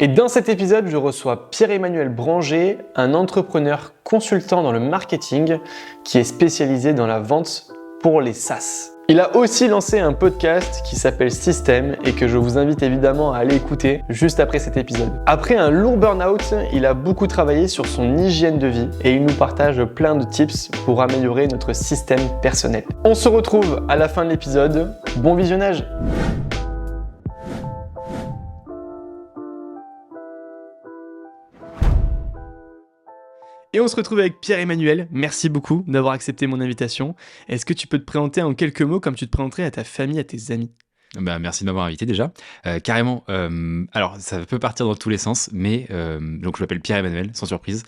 Et dans cet épisode, je reçois Pierre-Emmanuel Branger, un entrepreneur consultant dans le marketing qui est spécialisé dans la vente pour les SaaS. Il a aussi lancé un podcast qui s'appelle System et que je vous invite évidemment à aller écouter juste après cet épisode. Après un lourd burn-out, il a beaucoup travaillé sur son hygiène de vie et il nous partage plein de tips pour améliorer notre système personnel. On se retrouve à la fin de l'épisode. Bon visionnage! Et on se retrouve avec Pierre-Emmanuel. Merci beaucoup d'avoir accepté mon invitation. Est-ce que tu peux te présenter en quelques mots comme tu te présenterais à ta famille, à tes amis ? Merci de m'avoir invité déjà. Carrément, alors ça peut partir dans tous les sens, mais donc je m'appelle Pierre-Emmanuel, sans surprise.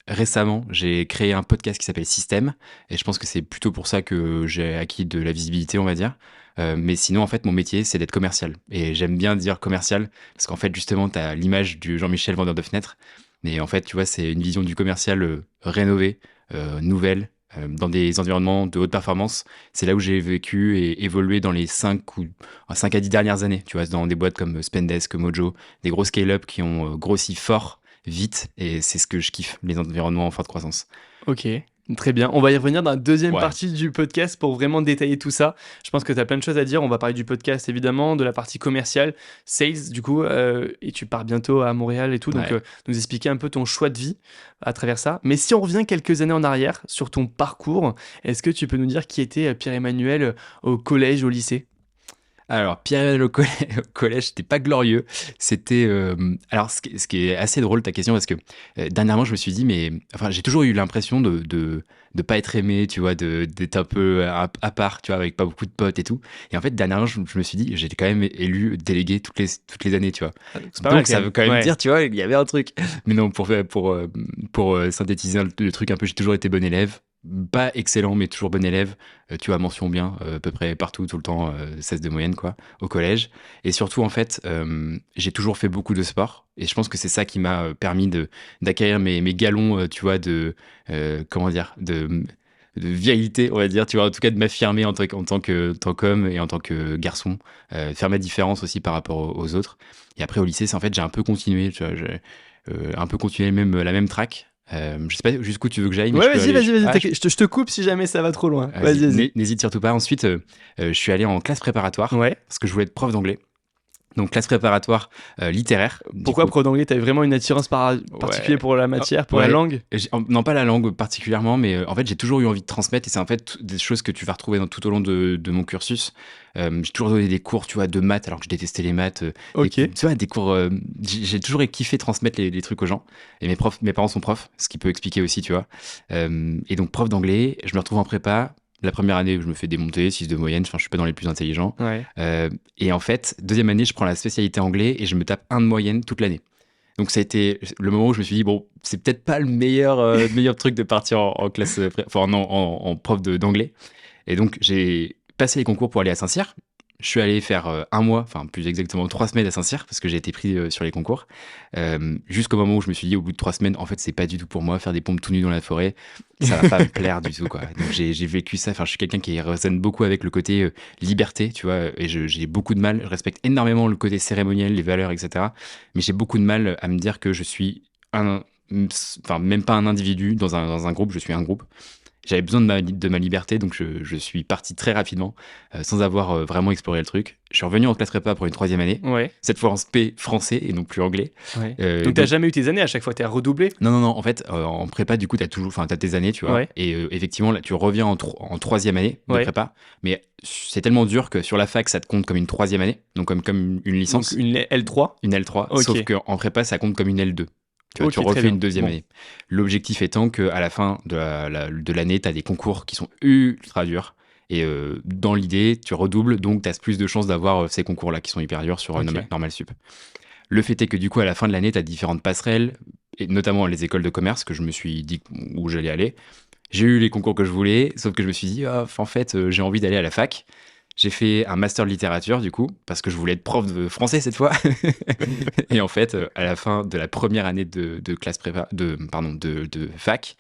Récemment, j'ai créé un podcast qui s'appelle System, et je pense que c'est plutôt pour ça que j'ai acquis de la visibilité, on va dire. Mais sinon, en fait, mon métier, c'est d'être commercial. Et j'aime bien dire commercial, parce qu'en fait, justement, tu as l'image du Jean-Michel vendeur de fenêtres. Mais en fait, tu vois, c'est une vision du commercial rénové, nouvelle, dans des environnements de haute performance. C'est là où j'ai vécu et évolué dans les 5 à 10 dernières années. Tu vois, dans des boîtes comme Spendesk, Mojo, des gros scale-up qui ont grossi fort, vite. Et c'est ce que je kiffe, les environnements en forte croissance. Ok, très bien. On va y revenir dans la deuxième partie du podcast pour vraiment détailler tout ça. Je pense que tu as plein de choses à dire. On va parler du podcast, évidemment, de la partie commerciale, sales, du coup, et tu pars bientôt à Montréal et tout. Donc, nous expliquer un peu ton choix de vie à travers ça. Mais si on revient quelques années en arrière sur ton parcours, est-ce que tu peux nous dire qui était Pierre-Emmanuel au collège, au lycée ? Alors, Pierre au collège, c'était pas glorieux. C'était. Alors, ce qui est assez drôle, ta question, parce que dernièrement, je me suis dit, j'ai toujours eu l'impression de pas être aimé, tu vois, d'être un peu à part, tu vois, avec pas beaucoup de potes et tout. Et en fait, dernièrement, je me suis dit, j'étais quand même élu délégué toutes les années, tu vois. Donc, ça veut quand même dire, tu vois, il y avait un truc. Mais non, pour synthétiser le truc un peu, j'ai toujours été bon élève. Pas excellent, mais toujours bon élève. Tu vois, mention bien, à peu près partout, tout le temps, 16 de moyenne, quoi, au collège. Et surtout, en fait, j'ai toujours fait beaucoup de sport. Et je pense que c'est ça qui m'a permis d'acquérir mes galons, tu vois, de virilité, on va dire, tu vois, en tout cas de m'affirmer en tant qu'homme et en tant que garçon, faire ma différence aussi par rapport aux autres. Et après, au lycée, c'est en fait, j'ai un peu continué, tu vois, j'ai un peu continué la même track. Je sais pas jusqu'où tu veux que j'aille. Mais vas-y. Je te coupe si jamais ça va trop loin. Vas-y. N'hésite surtout pas. Ensuite, je suis allé en classe préparatoire parce que je voulais être prof d'anglais. Donc, classe préparatoire littéraire. Pourquoi prof d'anglais ? Tu avais vraiment une attirance particulière pour la matière, pour la langue ? Non, pas la langue particulièrement, mais en fait, j'ai toujours eu envie de transmettre et c'est en fait des choses que tu vas retrouver tout au long de mon cursus. J'ai toujours donné des cours, tu vois, de maths alors que je détestais les maths. Tu vois, des cours. J'ai toujours kiffé transmettre les trucs aux gens. Et mes parents sont profs, ce qui peut expliquer aussi, tu vois. Et donc, prof d'anglais, je me retrouve en prépa. La première année, je me fais démonter, 6 de moyenne, je suis pas dans les plus intelligents. Et en fait, deuxième année, je prends la spécialité anglais et je me tape 1 de moyenne toute l'année. Donc ça a été le moment où je me suis dit, bon, c'est peut-être pas le meilleur truc de partir en classe, en prof d'anglais. Et donc, j'ai passé les concours pour aller à Saint-Cyr. Je suis allé faire 1 mois, enfin plus exactement 3 semaines à Saint-Cyr parce que j'ai été pris sur les concours. Jusqu'au moment où je me suis dit, au bout de 3 semaines, en fait, c'est pas du tout pour moi, faire des pompes tout nus dans la forêt, ça va pas me plaire du tout, quoi. Donc j'ai vécu ça, je suis quelqu'un qui résonne beaucoup avec le côté liberté, tu vois, et j'ai beaucoup de mal, je respecte énormément le côté cérémoniel, les valeurs, etc. Mais j'ai beaucoup de mal à me dire que je suis même pas un individu dans un groupe, je suis un groupe. J'avais besoin de ma liberté, donc je suis parti très rapidement, sans avoir vraiment exploré le truc. Je suis revenu en classe prépa pour une 3e année, cette fois en spé français et non plus anglais. Donc t'as jamais eu tes années à chaque fois, t'as redoublé ? Non, en fait, en prépa, du coup, t'as tes années, tu vois. Et effectivement, là, tu reviens en 3e année de prépa, mais c'est tellement dur que sur la fac, ça te compte comme une 3e année, donc comme une licence. Donc une L3 ? Une L3, sauf qu'en prépa, ça compte comme une L2. Tu refais une 2e année. L'objectif étant qu'à la fin de l'année, tu as des concours qui sont ultra durs. Et dans l'idée, tu redoubles, donc tu as plus de chances d'avoir ces concours-là qui sont hyper durs sur Normal Sup. Le fait est que du coup, à la fin de l'année, tu as différentes passerelles, et notamment les écoles de commerce, que je me suis dit où j'allais aller. J'ai eu les concours que je voulais, sauf que je me suis dit, en fait, j'ai envie d'aller à la fac. J'ai fait un master de littérature, du coup, parce que je voulais être prof de français cette fois. Et en fait, à la fin de la première année de classe prépa, de fac,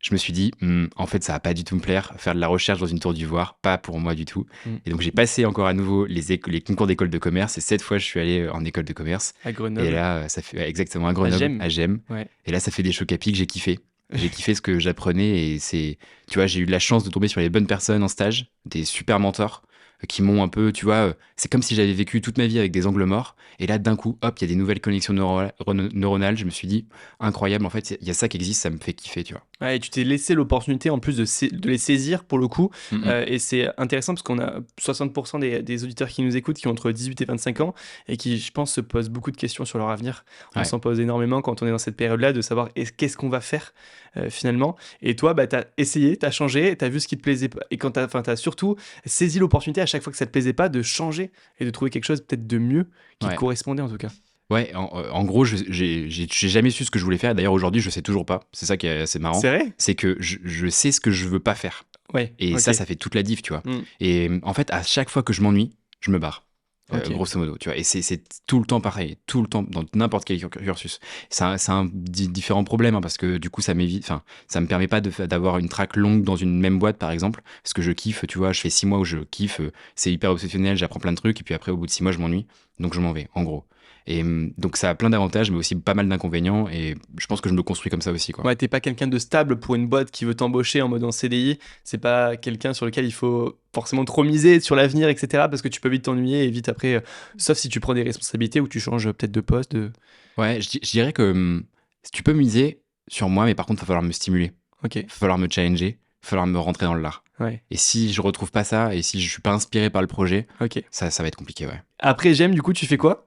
je me suis dit, en fait, ça va pas du tout me plaire, faire de la recherche dans une tour d'ivoire, pas pour moi du tout. Et donc, j'ai passé encore à nouveau les concours d'école de commerce, et cette fois, je suis allé en école de commerce. À Grenoble. Et là, ça fait exactement à Grenoble, à Gênes. Ouais. Et là, ça fait des chocs à pic, j'ai kiffé. J'ai kiffé ce que j'apprenais et tu vois, j'ai eu de la chance de tomber sur les bonnes personnes en stage, des super mentors qui m'ont un peu, tu vois, c'est comme si j'avais vécu toute ma vie avec des angles morts. Et là, d'un coup, hop, il y a des nouvelles connexions neuronales. Je me suis dit, incroyable, en fait, il y a ça qui existe, ça me fait kiffer, tu vois. Ouais, et tu t'es laissé l'opportunité en plus de les saisir pour le coup. Et c'est intéressant parce qu'on a 60% des auditeurs qui nous écoutent qui ont entre 18 et 25 ans et qui, je pense, se posent beaucoup de questions sur leur avenir. On s'en pose énormément quand on est dans cette période-là de savoir qu'est-ce qu'on va faire finalement. Et toi, bah, tu as essayé, tu as changé, tu as vu ce qui te plaisait pas. Et quand tu as surtout saisi l'opportunité à chaque fois que ça te plaisait pas de changer et de trouver quelque chose peut-être de mieux qui te correspondait en tout cas. Ouais, en gros, j'ai jamais su ce que je voulais faire. D'ailleurs, aujourd'hui, je sais toujours pas. C'est ça qui est assez marrant. C'est vrai ? C'est que je sais ce que je veux pas faire. Ouais. Et ça fait toute la diff, tu vois. Et en fait, à chaque fois que je m'ennuie, je me barre. Grosso modo, tu vois. Et c'est tout le temps pareil, tout le temps, dans n'importe quel cursus. C'est un différent problème, hein, parce que du coup, ça me permet pas d'avoir une track longue dans une même boîte, par exemple, parce que je kiffe, tu vois, je fais 6 mois où je kiffe, c'est hyper obsessionnel, j'apprends plein de trucs, et puis après, au bout de 6 mois, je m'ennuie, donc je m'en vais, en gros. Et donc ça a plein d'avantages, mais aussi pas mal d'inconvénients, et je pense que je me construis comme ça aussi, quoi. Ouais, t'es pas quelqu'un de stable pour une boîte qui veut t'embaucher en mode en CDI, c'est pas quelqu'un sur lequel il faut forcément trop miser sur l'avenir, etc., parce que tu peux vite t'ennuyer et vite après, sauf si tu prends des responsabilités ou tu changes peut-être de poste. Ouais, je dirais que tu peux miser sur moi, mais par contre, il va falloir me stimuler. Ok. Il va falloir me challenger, il va falloir me rentrer dans le lard. Ouais. Et si je retrouve pas ça, et si je suis pas inspiré par le projet, Ok. ça va être compliqué, ouais. Après GEM, du coup, tu fais quoi ?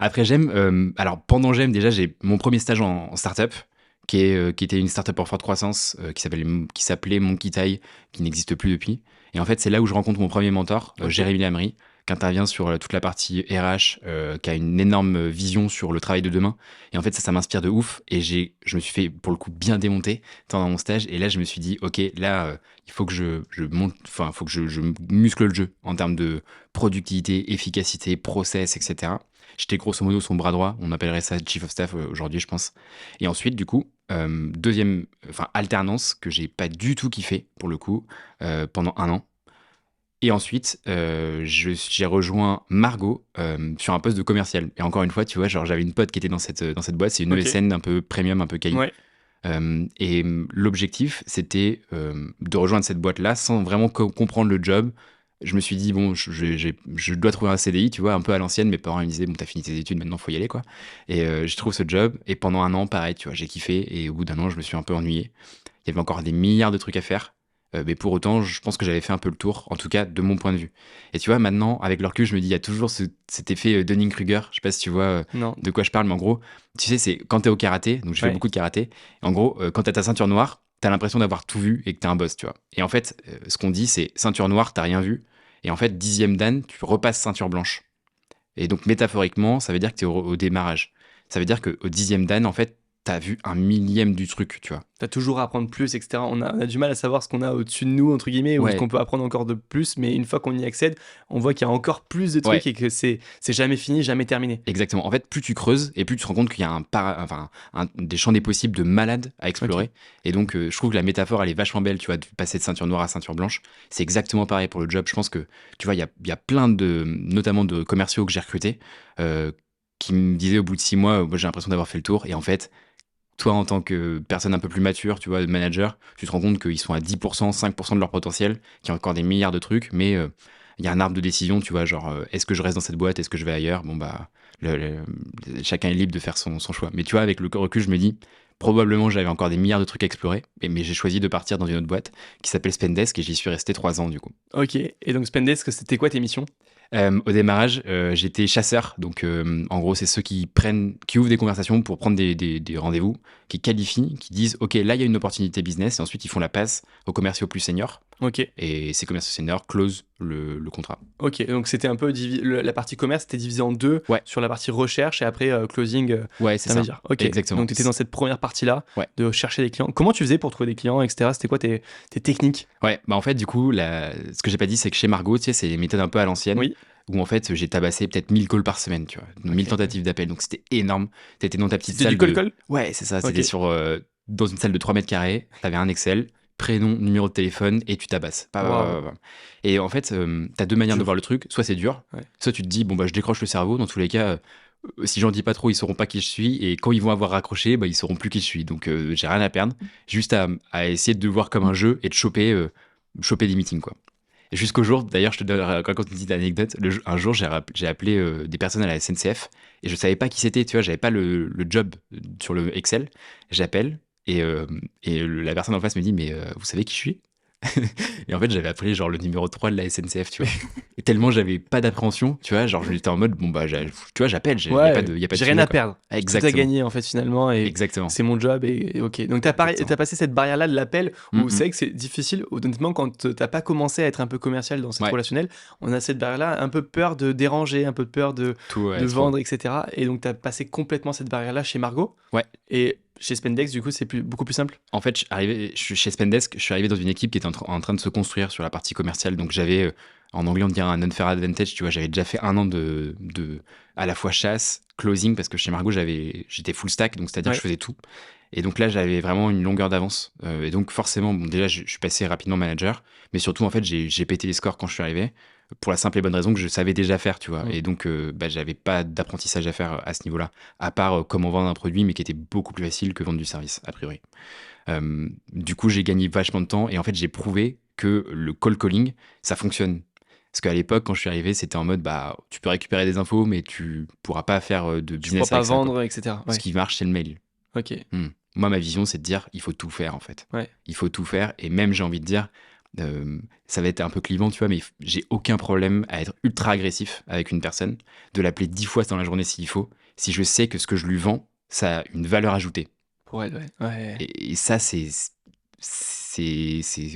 Après GEM, alors pendant GEM, déjà, j'ai mon premier stage en startup, qui était une startup en forte croissance, qui s'appelait Monkey Tie, qui n'existe plus depuis. Et en fait, c'est là où je rencontre mon premier mentor, Jérémy Lamry, qui intervient sur toute la partie RH, qui a une énorme vision sur le travail de demain. Et en fait, ça m'inspire de ouf. Et je me suis fait, pour le coup, bien démonter pendant mon stage. Et là, je me suis dit, OK, là, il faut que je monte, enfin, il faut que je muscle le jeu en termes de productivité, efficacité, process, etc. J'étais grosso modo son bras droit. On appellerait ça Chief of Staff aujourd'hui, je pense. Et ensuite, du coup, deuxième alternance que j'ai pas du tout kiffé, pour le coup, pendant 1 an. Et ensuite, j'ai rejoint Margot sur un poste de commercial. Et encore une fois, tu vois, genre, j'avais une pote qui était dans cette boîte. C'est une ESN un peu premium, un peu quali. Ouais. Et l'objectif, c'était de rejoindre cette boîte-là sans vraiment comprendre le job. Je me suis dit, bon, je dois trouver un CDI, tu vois, un peu à l'ancienne. Mes parents me disaient, bon, t'as fini tes études, maintenant, faut y aller, quoi. Et je trouve ce job. Et pendant 1 an, pareil, tu vois, j'ai kiffé. Et au bout d'1 an, je me suis un peu ennuyé. Il y avait encore des milliards de trucs à faire. Mais pour autant, je pense que j'avais fait un peu le tour, en tout cas de mon point de vue. Et tu vois, maintenant, avec le recul, je me dis, il y a toujours cet effet Dunning-Kruger. Je sais pas si tu vois de quoi je parle, mais en gros, tu sais, c'est quand t'es au karaté, donc je fais beaucoup de karaté. En gros, quand t'as ta ceinture noire, t'as l'impression d'avoir tout vu et que t'es un boss, tu vois. Et en fait, ce qu'on dit, c'est ceinture noire, t'as rien vu. Et en fait, 10e dan, tu repasses ceinture blanche. Et donc, métaphoriquement, ça veut dire que t'es au démarrage. Ça veut dire qu'au 10e dan, en fait, t'as vu 1/1000 du truc, tu vois. T'as toujours à apprendre plus, etc. On a du mal à savoir ce qu'on a au-dessus de nous, entre guillemets, ou ce qu'on peut apprendre encore de plus, mais une fois qu'on y accède, on voit qu'il y a encore plus de trucs et que c'est jamais fini, jamais terminé. Exactement. En fait, plus tu creuses et plus tu te rends compte qu'il y a des champs des possibles de malades à explorer. Et donc, je trouve que la métaphore, elle est vachement belle, tu vois, de passer de ceinture noire à ceinture blanche. C'est exactement pareil pour le job. Je pense que, tu vois, il y a plein notamment de commerciaux que j'ai recrutés, qui me disaient au bout de 6 mois, moi, j'ai l'impression d'avoir fait le tour. Et en fait, toi, en tant que personne un peu plus mature, tu vois, manager, tu te rends compte qu'ils sont à 10%, 5% de leur potentiel, qu'il y a encore des milliards de trucs, mais il y a un arbre de décision, tu vois, genre, est-ce que je reste dans cette boîte, est-ce que je vais ailleurs ? Bon, bah, chacun est libre de faire son choix. Mais tu vois, avec le recul, je me dis, probablement, j'avais encore des milliards de trucs à explorer, mais j'ai choisi de partir dans une autre boîte qui s'appelle Spendesk et j'y suis resté 3 ans, du coup. Ok, et donc Spendesk, c'était quoi tes missions ? Au démarrage, j'étais chasseur, donc en gros, c'est ceux qui ouvrent des conversations pour prendre des rendez-vous, qui qualifient, qui disent ok, là il y a une opportunité business, et ensuite ils font la passe aux commerciaux plus seniors. Ok. Et ces commerciaux seniors closent le contrat. Ok, donc c'était un peu la partie commerce, c'était divisé en deux, sur la partie recherche et après closing. Ouais, c'est ça. Ok, exactement. donc tu étais dans cette première partie-là, ouais. de chercher des clients. Comment tu faisais pour trouver des clients, etc. C'était quoi tes techniques ? Ouais, bah en fait, du coup, ce que j'ai pas dit, c'est que chez Margot, tu sais, c'est des méthodes un peu à l'ancienne. Oui. Où en fait, j'ai tabassé peut-être 1000 calls par semaine, tu vois. 1000 tentatives d'appel, donc c'était énorme. T'étais dans ta petite salle. C'était du call ? Ouais, c'est ça. C'était sur dans une salle de 3 mètres carrés, t'avais un Excel, prénom, numéro de téléphone, et tu tabasses. Et en fait, t'as deux manières de voir le truc. Soit c'est dur, soit tu te dis, bon, bah, je décroche le cerveau. Dans tous les cas, si j'en dis pas trop, ils sauront pas qui je suis. Et quand ils vont avoir raccroché, bah, ils sauront plus qui je suis. Donc, j'ai rien à perdre. Juste à essayer de le voir comme un jeu et de choper des meetings, quoi. Et jusqu'au jour, d'ailleurs, je te raconte une petite anecdote. Un jour, j'ai appelé des personnes à la SNCF et je savais pas qui c'était, tu vois, j'avais pas le job sur le Excel. J'appelle et la personne en face me dit, mais vous savez qui je suis? Et en fait, j'avais appelé genre le numéro 3 de la SNCF, tu vois. Et tellement j'avais pas d'appréhension, tu vois, genre j'étais en mode, bon bah, tu vois, j'appelle, y a pas de j'ai rien à perdre. Exactement. Tout à gagner en fait finalement et Exactement. c'est mon job et ok. Donc t'as passé cette barrière-là de l'appel où c'est vrai que c'est difficile, honnêtement, quand t'as pas commencé à être un peu commercial dans cette relationnelle, on a cette barrière-là, un peu peur de déranger, un peu peur de vendre, etc. Et donc t'as passé complètement cette barrière-là chez Margot. Ouais. Et chez Spendesk, du coup, c'est beaucoup plus simple. En fait, chez Spendesk, je suis arrivé dans une équipe qui était en train de se construire sur la partie commerciale. Donc, j'avais, en anglais, on dirait un unfair advantage. Tu vois, j'avais déjà fait 1 an de à la fois chasse, closing, parce que chez Margot, j'étais full stack, donc c'est-à-dire que je faisais tout. Et donc là, j'avais vraiment une longueur d'avance. Et donc, forcément, bon, déjà, je suis passé rapidement manager. Mais surtout, en fait, j'ai pété les scores quand je suis arrivé. Pour la simple et bonne raison que je savais déjà faire, tu vois. Et donc, j'avais pas d'apprentissage à faire à ce niveau-là, à part comment vendre un produit, mais qui était beaucoup plus facile que vendre du service, a priori. Du coup, j'ai gagné vachement de temps et en fait, j'ai prouvé que le cold calling, ça fonctionne. Parce qu'à l'époque, quand je suis arrivé, c'était en mode, bah, tu peux récupérer des infos, mais tu pourras pas faire de business avec ça. Tu pourras pas vendre, etc. Ce qui marche, c'est le mail. Ok. Moi, ma vision, c'est de dire, il faut tout faire, en fait. Il faut tout faire. Et même, j'ai envie de dire, ça va être un peu clivant, tu vois, mais j'ai aucun problème à être ultra agressif avec une personne, de l'appeler 10 fois dans la journée s'il faut, si je sais que ce que je lui vends, ça a une valeur ajoutée. Pour elle, ouais. Et ça, c'est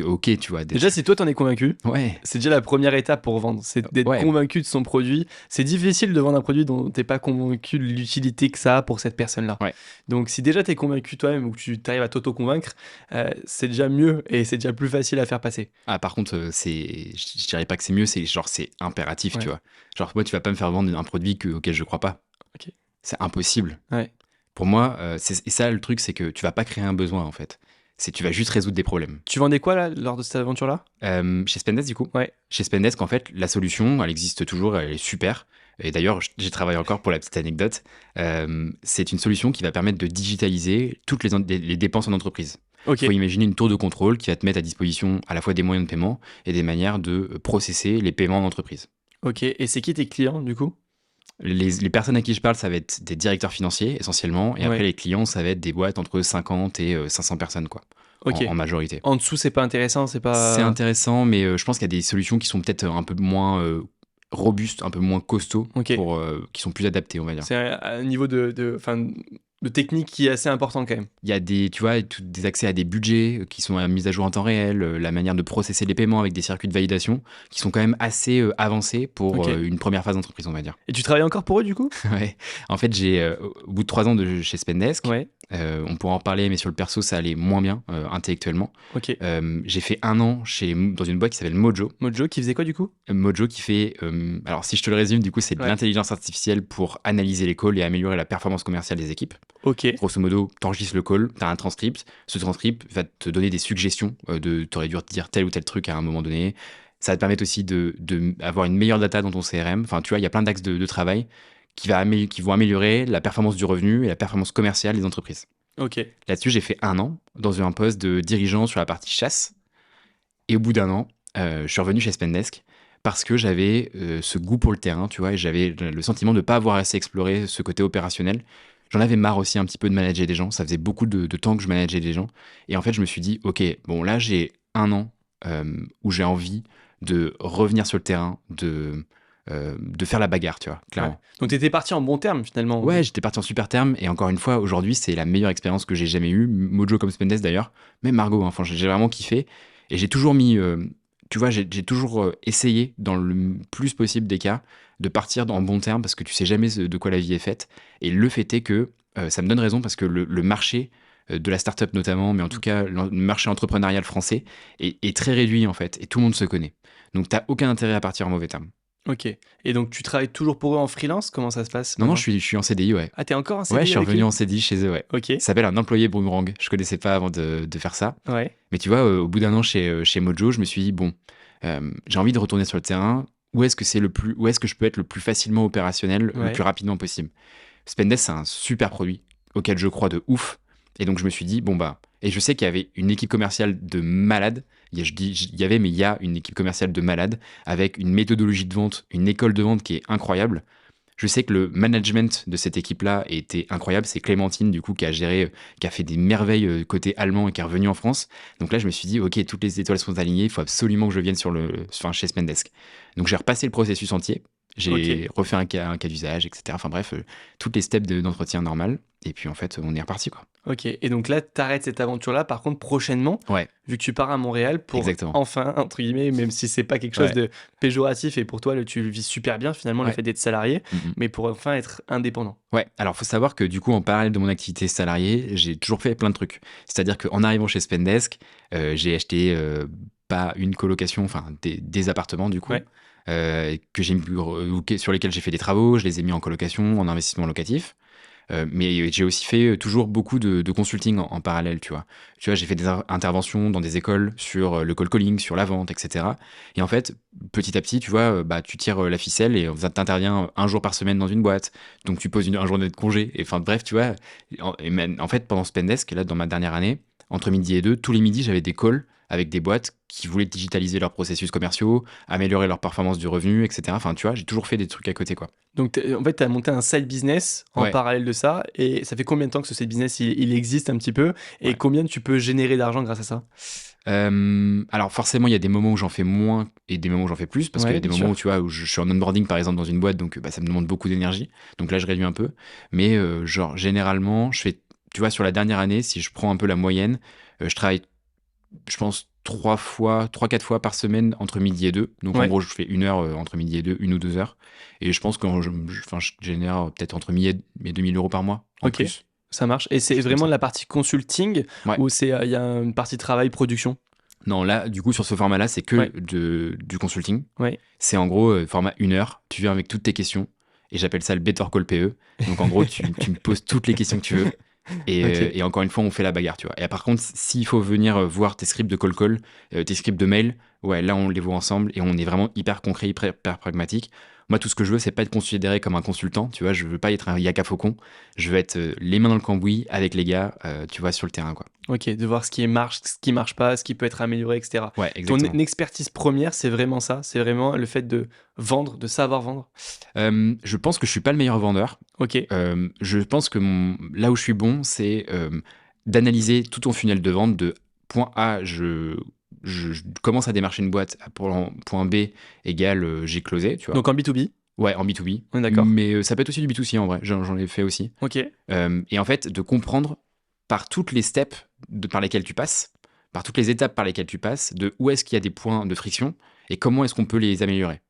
ok, tu vois. Déjà, si toi t'en es convaincu, ouais. C'est déjà la première étape pour vendre, c'est d'être convaincu de son produit. C'est difficile de vendre un produit dont t'es pas convaincu de l'utilité que ça a pour cette personne-là. Ouais. Donc si déjà t'es convaincu toi-même ou que tu arrives à t'auto-convaincre, c'est déjà mieux et c'est déjà plus facile à faire passer. Ah, par contre, je dirais pas que c'est mieux, c'est impératif, tu vois. Genre, moi, tu vas pas me faire vendre un produit auquel je crois pas. Okay. C'est impossible. Ouais. Pour moi, et ça, le truc, c'est que tu vas pas créer un besoin, en fait. Tu vas juste résoudre des problèmes. Tu vendais quoi là, lors de cette aventure-là ? Chez Spendesk, du coup. Ouais. Chez Spendesk, en fait, la solution, elle existe toujours, elle est super. Et d'ailleurs, j'ai travaillé encore pour la petite anecdote. C'est une solution qui va permettre de digitaliser toutes les dépenses en entreprise. Il faut imaginer une tour de contrôle qui va te mettre à disposition à la fois des moyens de paiement et des manières de processer les paiements en entreprise. Ok, et c'est qui tes clients, du coup ? Les personnes à qui je parle, ça va être des directeurs financiers essentiellement, et après les clients, ça va être des boîtes entre 50 et 500 personnes, quoi, en majorité. En dessous, c'est pas intéressant, c'est intéressant, mais je pense qu'il y a des solutions qui sont peut-être un peu moins robustes, un peu moins costauds, qui sont plus adaptées, on va dire. C'est un niveau de technique qui est assez important quand même. Il y a des accès à des budgets qui sont mis à jour en temps réel, la manière de processer les paiements avec des circuits de validation qui sont quand même assez avancés pour une première phase d'entreprise, on va dire. Et tu travailles encore pour eux, du coup ? Ouais. En fait, au bout de 3 ans chez Spendesk, on pourra en reparler, mais sur le perso, ça allait moins bien intellectuellement. J'ai fait 1 an dans une boîte qui s'appelle Mojo. Mojo, qui faisait quoi, du coup ? Mojo qui fait... alors, si je te le résume, du coup, c'est de l'intelligence artificielle pour analyser les calls et améliorer la performance commerciale des équipes. Grosso modo, t'enregistres le call, t'as un transcript. Ce transcript va te donner des suggestions t'aurais dû dire tel ou tel truc à un moment donné. Ça va te permettre aussi d'avoir une meilleure data dans ton CRM. Enfin, tu vois, il y a plein d'axes de travail qui vont améliorer la performance du revenu et la performance commerciale des entreprises. Là-dessus, j'ai fait 1 an dans un poste de dirigeant sur la partie chasse. Et au bout d'1 an, je suis revenu chez Spendesk parce que j'avais ce goût pour le terrain, tu vois, et j'avais le sentiment de ne pas avoir assez exploré ce côté opérationnel. J'en avais marre aussi un petit peu de manager des gens. Ça faisait beaucoup de temps que je manageais des gens. Et en fait, je me suis dit, ok, bon, là, j'ai 1 an où j'ai envie de revenir sur le terrain, de faire la bagarre, tu vois, clairement. Ouais. Donc, t'étais parti en bon terme, finalement. Ouais, j'étais parti en super terme. Et encore une fois, aujourd'hui, c'est la meilleure expérience que j'ai jamais eue. Mojo comme Spendesk, d'ailleurs. Même Margot, hein, enfin, j'ai vraiment kiffé. Et j'ai toujours mis... tu vois, j'ai toujours essayé, dans le plus possible des cas, de partir en bon terme parce que tu sais jamais de quoi la vie est faite. Et le fait est que ça me donne raison parce que le marché de la start-up notamment, mais en tout cas le marché entrepreneurial français est très réduit en fait et tout le monde se connaît. Donc t'as aucun intérêt à partir en mauvais terme. Ok. Et donc, tu travailles toujours pour eux en freelance? Comment ça se passe Non, maintenant? je suis en CDI, ouais. Ah, t'es encore en CDI Ouais, je suis avec revenu eux? en CDI chez eux, ouais. Ok. Ça s'appelle un employé boomerang. Je connaissais pas avant de faire ça. Ouais. Mais tu vois, au bout d'un an chez Mojo, je me suis dit, bon, j'ai envie de retourner sur le terrain. Où est-ce que je peux être le plus facilement opérationnel, le plus Ouais. rapidement possible? Spendesk, c'est un super produit auquel je crois de ouf. Et donc, je me suis dit, bon, bah, et je sais qu'il y avait une équipe commerciale de malades. Il y avait, mais il y a une équipe commerciale de malades avec une méthodologie de vente, une école de vente qui est incroyable. Je sais que le management de cette équipe-là était incroyable. C'est Clémentine, du coup, qui a géré, qui a fait des merveilles côté allemand et qui est revenue en France. Donc là, je me suis dit, OK, toutes les étoiles sont alignées. Il faut absolument que je vienne chez Spendesk. Donc j'ai repassé le processus entier. J'ai Ok. refait un cas d'usage, etc. Enfin bref, toutes les steps d'entretien normal. Et puis en fait, on est reparti, quoi. Ok. Et donc là, t'arrêtes cette aventure-là. Par contre, prochainement, Ouais, vu que tu pars à Montréal pour exactement. enfin, entre guillemets, même si c'est pas quelque chose Ouais, de péjoratif et pour toi, tu le vis super bien finalement, le ouais. fait d'être salarié, Mhm. mais pour enfin être indépendant. Ouais, alors faut savoir que du coup, en parallèle de mon activité salariée, j'ai toujours fait plein de trucs. C'est-à-dire qu'en arrivant chez Spendesk, j'ai acheté pas une colocation, enfin des appartements du coup, Ouais. sur lesquels j'ai fait des travaux, je les ai mis en colocation, en investissement locatif. Mais j'ai aussi fait toujours beaucoup de consulting en parallèle, tu vois. Tu vois, j'ai fait des interventions dans des écoles sur le cold calling, sur la vente, etc. Et en fait, petit à petit, tu vois, bah, tu tires la ficelle et t'interviens un jour par semaine dans une boîte. Donc tu poses un journée de congé. Et enfin, bref, tu vois. En fait, pendant Spendesk, là, dans ma dernière année, entre midi et deux, tous les midis, j'avais des calls avec des boîtes qui voulaient digitaliser leurs processus commerciaux, améliorer leur performance du revenu, etc. Enfin, tu vois, j'ai toujours fait des trucs à côté, quoi. Donc, en fait, tu as monté un side business en Ouais, parallèle de ça. Et ça fait combien de temps que ce side business, il existe un petit peu? Et ouais. combien tu peux générer d'argent grâce à ça? Alors forcément, il y a des moments où j'en fais moins et des moments où j'en fais plus, parce qu'il y Ouais, a des bien moments où sûr. tu vois où je suis en onboarding par exemple dans une boîte, donc bah, ça me demande beaucoup d'énergie. Donc là, je réduis un peu. Mais genre généralement, je fais, tu vois, sur la dernière année, si je prends un peu la moyenne, je travaille, je pense 3-4 fois par semaine entre midi et deux. Donc en Ouais. gros, je fais 1 heure entre midi et deux, 1 ou 2 heures. Et je pense que je génère peut-être entre 1000 et 2000 euros par mois en Ok. plus, Ça marche. Et c'est quelque chose comme vraiment ça. la partie consulting Ouais. ou il y a une partie travail production? Non, là, du coup, sur ce format-là, c'est que Ouais. du consulting. Ouais. C'est en gros format 1 heure. Tu viens avec toutes tes questions. Et j'appelle ça le Better Call PE. Donc en gros, tu me poses toutes les questions que tu veux. Ok. Et encore une fois, on fait la bagarre, tu vois. Et par contre, s'il faut venir voir tes scripts de call, tes scripts de mail, ouais, là, on les voit ensemble et on est vraiment hyper concret, hyper pragmatique. Moi, tout ce que je veux, c'est pas être considéré comme un consultant, tu vois. Je veux pas être un yaka faucon. Je veux être les mains dans le cambouis avec les gars, tu vois, sur le terrain, quoi. Ok. De voir ce qui marche pas, ce qui peut être amélioré, etc. Ouais, Ton exactement. expertise première, c'est vraiment ça. C'est vraiment le fait de vendre, de savoir vendre. Je pense que je suis pas le meilleur vendeur. Ok. Je pense que là où je suis bon, c'est d'analyser tout ton funnel de vente de point A, je commence à démarcher une boîte, à point B égale j'ai closé, tu vois. Donc en B2B, Ouais, en B2B. on est d'accord. Mais ça peut être aussi du B2C en vrai, j'en ai fait aussi. Ok. Et en fait, de comprendre par toutes les steps par lesquelles tu passes, par toutes les étapes par lesquelles tu passes, de où est-ce qu'il y a des points de friction et comment est-ce qu'on peut les améliorer.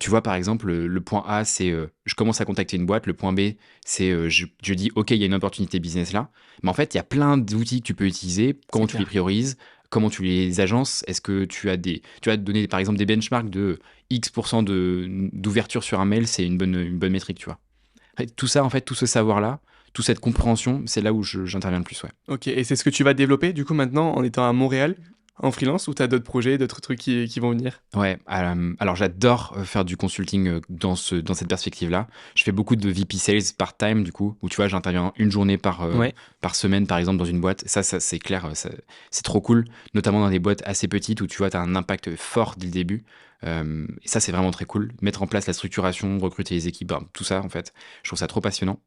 Tu vois, par exemple, le point A, c'est je commence à contacter une boîte. Le point B, c'est je dis, OK, il y a une opportunité business là. Mais en fait, il y a plein d'outils que tu peux utiliser. C'est Comment tu les clair. priorises? Comment tu les agences? Est-ce que tu as donné, par exemple, des benchmarks de X% d'ouverture sur un mail? C'est une bonne métrique, tu vois. Après, tout ça, en fait, tout ce savoir-là, toute cette compréhension, c'est là où j'interviens le plus, ouais. Ok. Et c'est ce que tu vas développer du coup maintenant en étant à Montréal en freelance ou t'as d'autres projets, d'autres trucs qui vont venir? Ouais, alors j'adore faire du consulting dans cette perspective-là. Je fais beaucoup de VP Sales part-time, du coup, où tu vois, j'interviens une journée Ouais. par semaine, par exemple, dans une boîte. Ça c'est clair, c'est trop cool, notamment dans des boîtes assez petites où tu vois, tu as un impact fort dès le début. Et ça, c'est vraiment très cool. Mettre en place la structuration, recruter les équipes, tout ça, en fait, je trouve ça trop passionnant.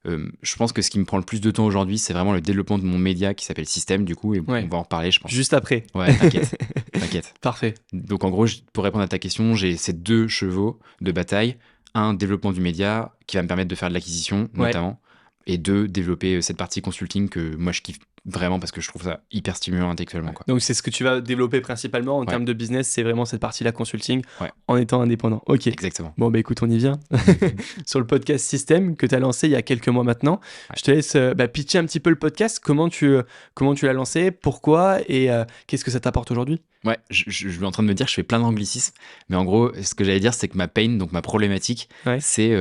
Je pense que ce qui me prend le plus de temps aujourd'hui, c'est vraiment le développement de mon média qui s'appelle Système, du coup, et on Ouais. va en reparler, je pense. Juste après. Ouais, t'inquiète, t'inquiète. Parfait. Donc en gros, pour répondre à ta question, j'ai ces deux chevaux de bataille. Un, développement du média qui va me permettre de faire de l'acquisition Ouais. notamment. Et deux, développer cette partie consulting que moi je kiffe vraiment parce que je trouve ça hyper stimulant intellectuellement, quoi. Donc c'est ce que tu vas développer principalement en termes de business, c'est vraiment cette partie-là consulting en étant indépendant. Ok. Exactement. Bon, bah écoute, on y vient. Sur le podcast Système que tu as lancé il y a quelques mois maintenant, je te laisse pitcher un petit peu le podcast. Comment tu l'as lancé, pourquoi et qu'est-ce que ça t'apporte aujourd'hui? Ouais, je suis en train de me dire que je fais plein d'anglicismes, mais en gros, ce que j'allais dire, c'est que ma pain, donc ma problématique, c'est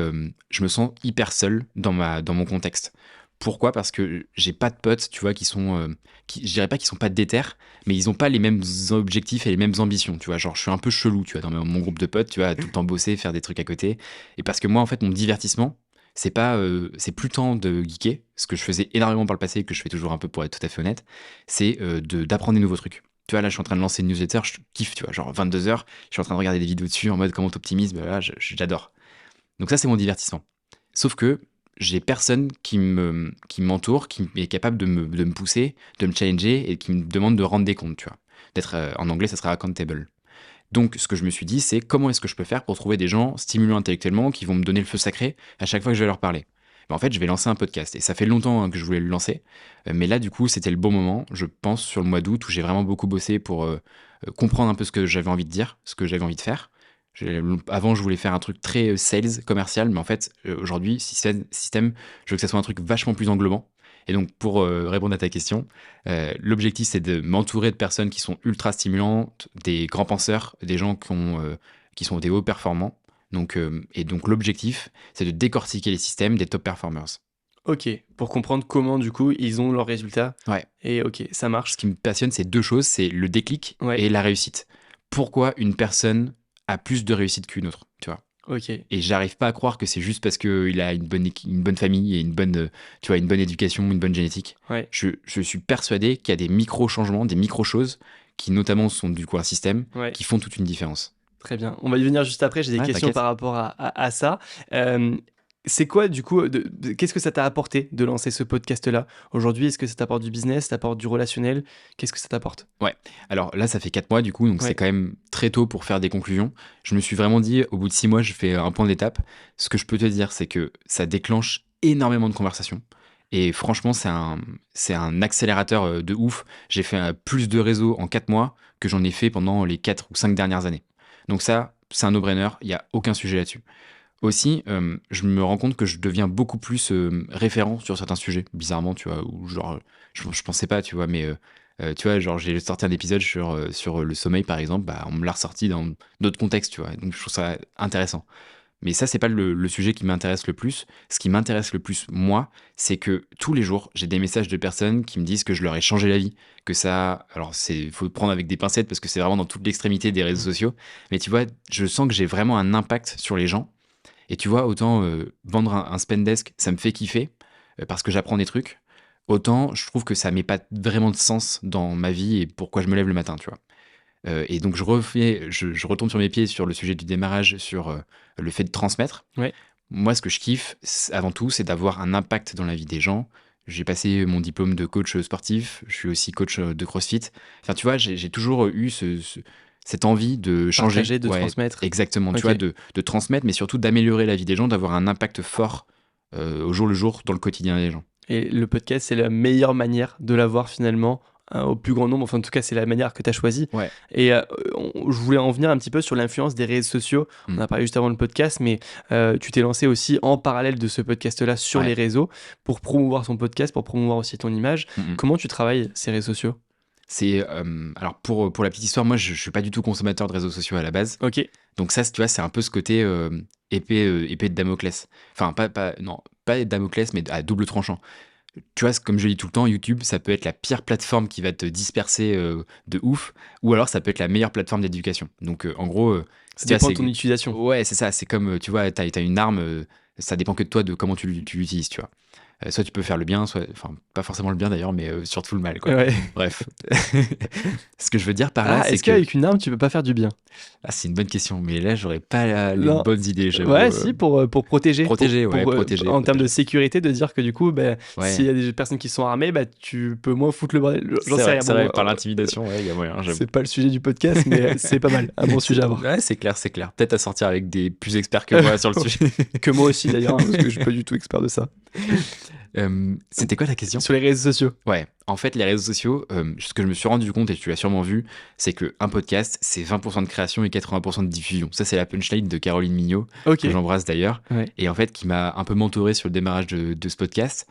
je me sens hyper seul dans mon contexte. Pourquoi ? Parce que j'ai pas de potes, tu vois, je dirais pas qu'ils sont pas déter, mais ils ont pas les mêmes objectifs et les mêmes ambitions, tu vois. Genre, je suis un peu chelou, tu vois, dans mon groupe de potes, tu vois, tout le temps bosser, faire des trucs à côté. Et parce que moi, en fait, mon divertissement, c'est plus tant de geeker, ce que je faisais énormément par le passé, que je fais toujours un peu pour être tout à fait honnête, c'est d'apprendre des nouveaux trucs. Tu vois, là, je suis en train de lancer une newsletter, je kiffe, tu vois, genre 22h, je suis en train de regarder des vidéos dessus en mode comment t'optimises, bah là, j'adore. Donc ça, c'est mon divertissement. Sauf que j'ai personne qui m'entoure, qui est capable de me pousser, de me challenger et qui me demande de rendre des comptes, tu vois. D'être, en anglais, ça serait accountable. Donc, ce que je me suis dit, c'est comment est-ce que je peux faire pour trouver des gens stimulants intellectuellement qui vont me donner le feu sacré à chaque fois que je vais leur parler. En fait, je vais lancer un podcast et ça fait longtemps que je voulais le lancer, mais là, du coup, c'était le bon moment, je pense, sur le mois d'août où j'ai vraiment beaucoup bossé pour comprendre un peu ce que j'avais envie de dire, ce que j'avais envie de faire. Avant, je voulais faire un truc très sales, commercial, mais en fait, aujourd'hui, système, je veux que ça soit un truc vachement plus englobant. Et donc, pour répondre à ta question, l'objectif, c'est de m'entourer de personnes qui sont ultra stimulantes, des grands penseurs, des gens qui sont des hauts performants. Donc, l'objectif, c'est de décortiquer les systèmes des top performers. Ok, pour comprendre comment, du coup, ils ont leurs résultats. Ouais. Et ok, ça marche. Ce qui me passionne, c'est deux choses, c'est le déclic et la réussite. Pourquoi une personne a plus de réussite qu'une autre, tu vois. Ok. Et j'arrive pas à croire que c'est juste parce qu'il a une bonne famille et une bonne éducation, une bonne génétique. Ouais. Je suis persuadé qu'il y a des micro-changements, des micro-choses qui notamment sont du coup un système, qui font toute une différence. Très bien. On va y venir juste après. J'ai des questions par rapport à ça. C'est quoi, du coup, qu'est-ce que ça t'a apporté de lancer ce podcast-là aujourd'hui? Est-ce que ça t'apporte du business, ça t'apporte du relationnel? Qu'est-ce que ça t'apporte? Ouais. Alors là, ça fait 4 mois, du coup, donc c'est quand même très tôt pour faire des conclusions. Je me suis vraiment dit, au bout de 6 mois, je fais un point d'étape. Ce que je peux te dire, c'est que ça déclenche énormément de conversations. Et franchement, c'est un accélérateur de ouf. J'ai fait plus de réseaux en 4 mois que j'en ai fait pendant les 4 ou 5 dernières années. Donc ça, c'est un no-brainer, il n'y a aucun sujet là-dessus. Aussi, je me rends compte que je deviens beaucoup plus référent sur certains sujets, bizarrement, tu vois, ou genre, je pensais pas, tu vois, mais tu vois, genre, j'ai sorti un épisode sur le sommeil, par exemple, bah, on me l'a ressorti dans d'autres contextes, tu vois, donc je trouve ça intéressant. Mais ça, c'est pas le sujet qui m'intéresse le plus. Ce qui m'intéresse le plus, moi, c'est que tous les jours, j'ai des messages de personnes qui me disent que je leur ai changé la vie, que ça... Alors, faut prendre avec des pincettes parce que c'est vraiment dans toute l'extrémité des réseaux sociaux. Mais tu vois, je sens que j'ai vraiment un impact sur les gens. Et tu vois, autant vendre un Spendesk, ça me fait kiffer parce que j'apprends des trucs. Autant, je trouve que ça met pas vraiment de sens dans ma vie et pourquoi je me lève le matin, tu vois. Et donc, je retombe sur mes pieds sur le sujet du démarrage, sur le fait de transmettre. Ouais. Moi, ce que je kiffe, avant tout, c'est d'avoir un impact dans la vie des gens. J'ai passé mon diplôme de coach sportif. Je suis aussi coach de CrossFit. Enfin, tu vois, j'ai toujours eu cette envie de changer. Partager, de transmettre. Exactement, tu vois, de transmettre, mais surtout d'améliorer la vie des gens, d'avoir un impact fort au jour le jour dans le quotidien des gens. Et le podcast, c'est la meilleure manière de l'avoir finalement au plus grand nombre, enfin en tout cas c'est la manière que tu as choisie. Ouais. Et je voulais en venir un petit peu sur l'influence des réseaux sociaux. On a parlé juste avant le podcast, mais tu t'es lancé aussi en parallèle de ce podcast-là sur les réseaux pour promouvoir son podcast, pour promouvoir aussi ton image. Comment tu travailles ces réseaux sociaux ? C'est alors pour la petite histoire, moi je suis pas du tout consommateur de réseaux sociaux à la base. Ok. Donc ça, tu vois, c'est un peu ce côté épée de Damoclès. Enfin pas Damoclès, mais à double tranchant. Tu vois, comme je dis tout le temps, YouTube, ça peut être la pire plateforme qui va te disperser de ouf, ou alors ça peut être la meilleure plateforme d'éducation. Donc en gros, ça dépend de ton utilisation. Ouais, c'est ça. C'est comme tu vois, t'as une arme, ça dépend que de toi de comment tu l'utilises, tu vois. Soit tu peux faire le bien, enfin pas forcément le bien d'ailleurs, mais surtout le mal, quoi. Ouais. Bref. Ce que je veux dire par là, c'est est-ce qu'avec une arme tu peux pas faire du bien ? Ah, c'est une bonne question, mais là j'aurais pas les bonnes idées. Ouais, si, pour protéger. Protéger. En termes de sécurité, de dire que du coup, s'il y a des personnes qui sont armées, tu peux moins foutre le bordel. J'en sais rien. C'est vrai, par l'intimidation, il y a moyen. C'est pas le sujet du podcast, mais c'est pas mal, un bon sujet à avoir. Ouais, c'est clair. Peut-être à sortir avec des plus experts que moi sur le sujet. Que moi aussi d'ailleurs, parce que je suis pas du tout expert de ça. C'était quoi la question? Sur les réseaux sociaux. Ouais, en fait, les réseaux sociaux, ce que je me suis rendu compte, et tu l'as sûrement vu, c'est qu'un podcast, c'est 20% de création et 80% de diffusion. Ça, c'est la punchline de Caroline Mignot, Ok. que j'embrasse d'ailleurs, Ouais. et en fait, qui m'a un peu mentoré sur le démarrage de ce podcast.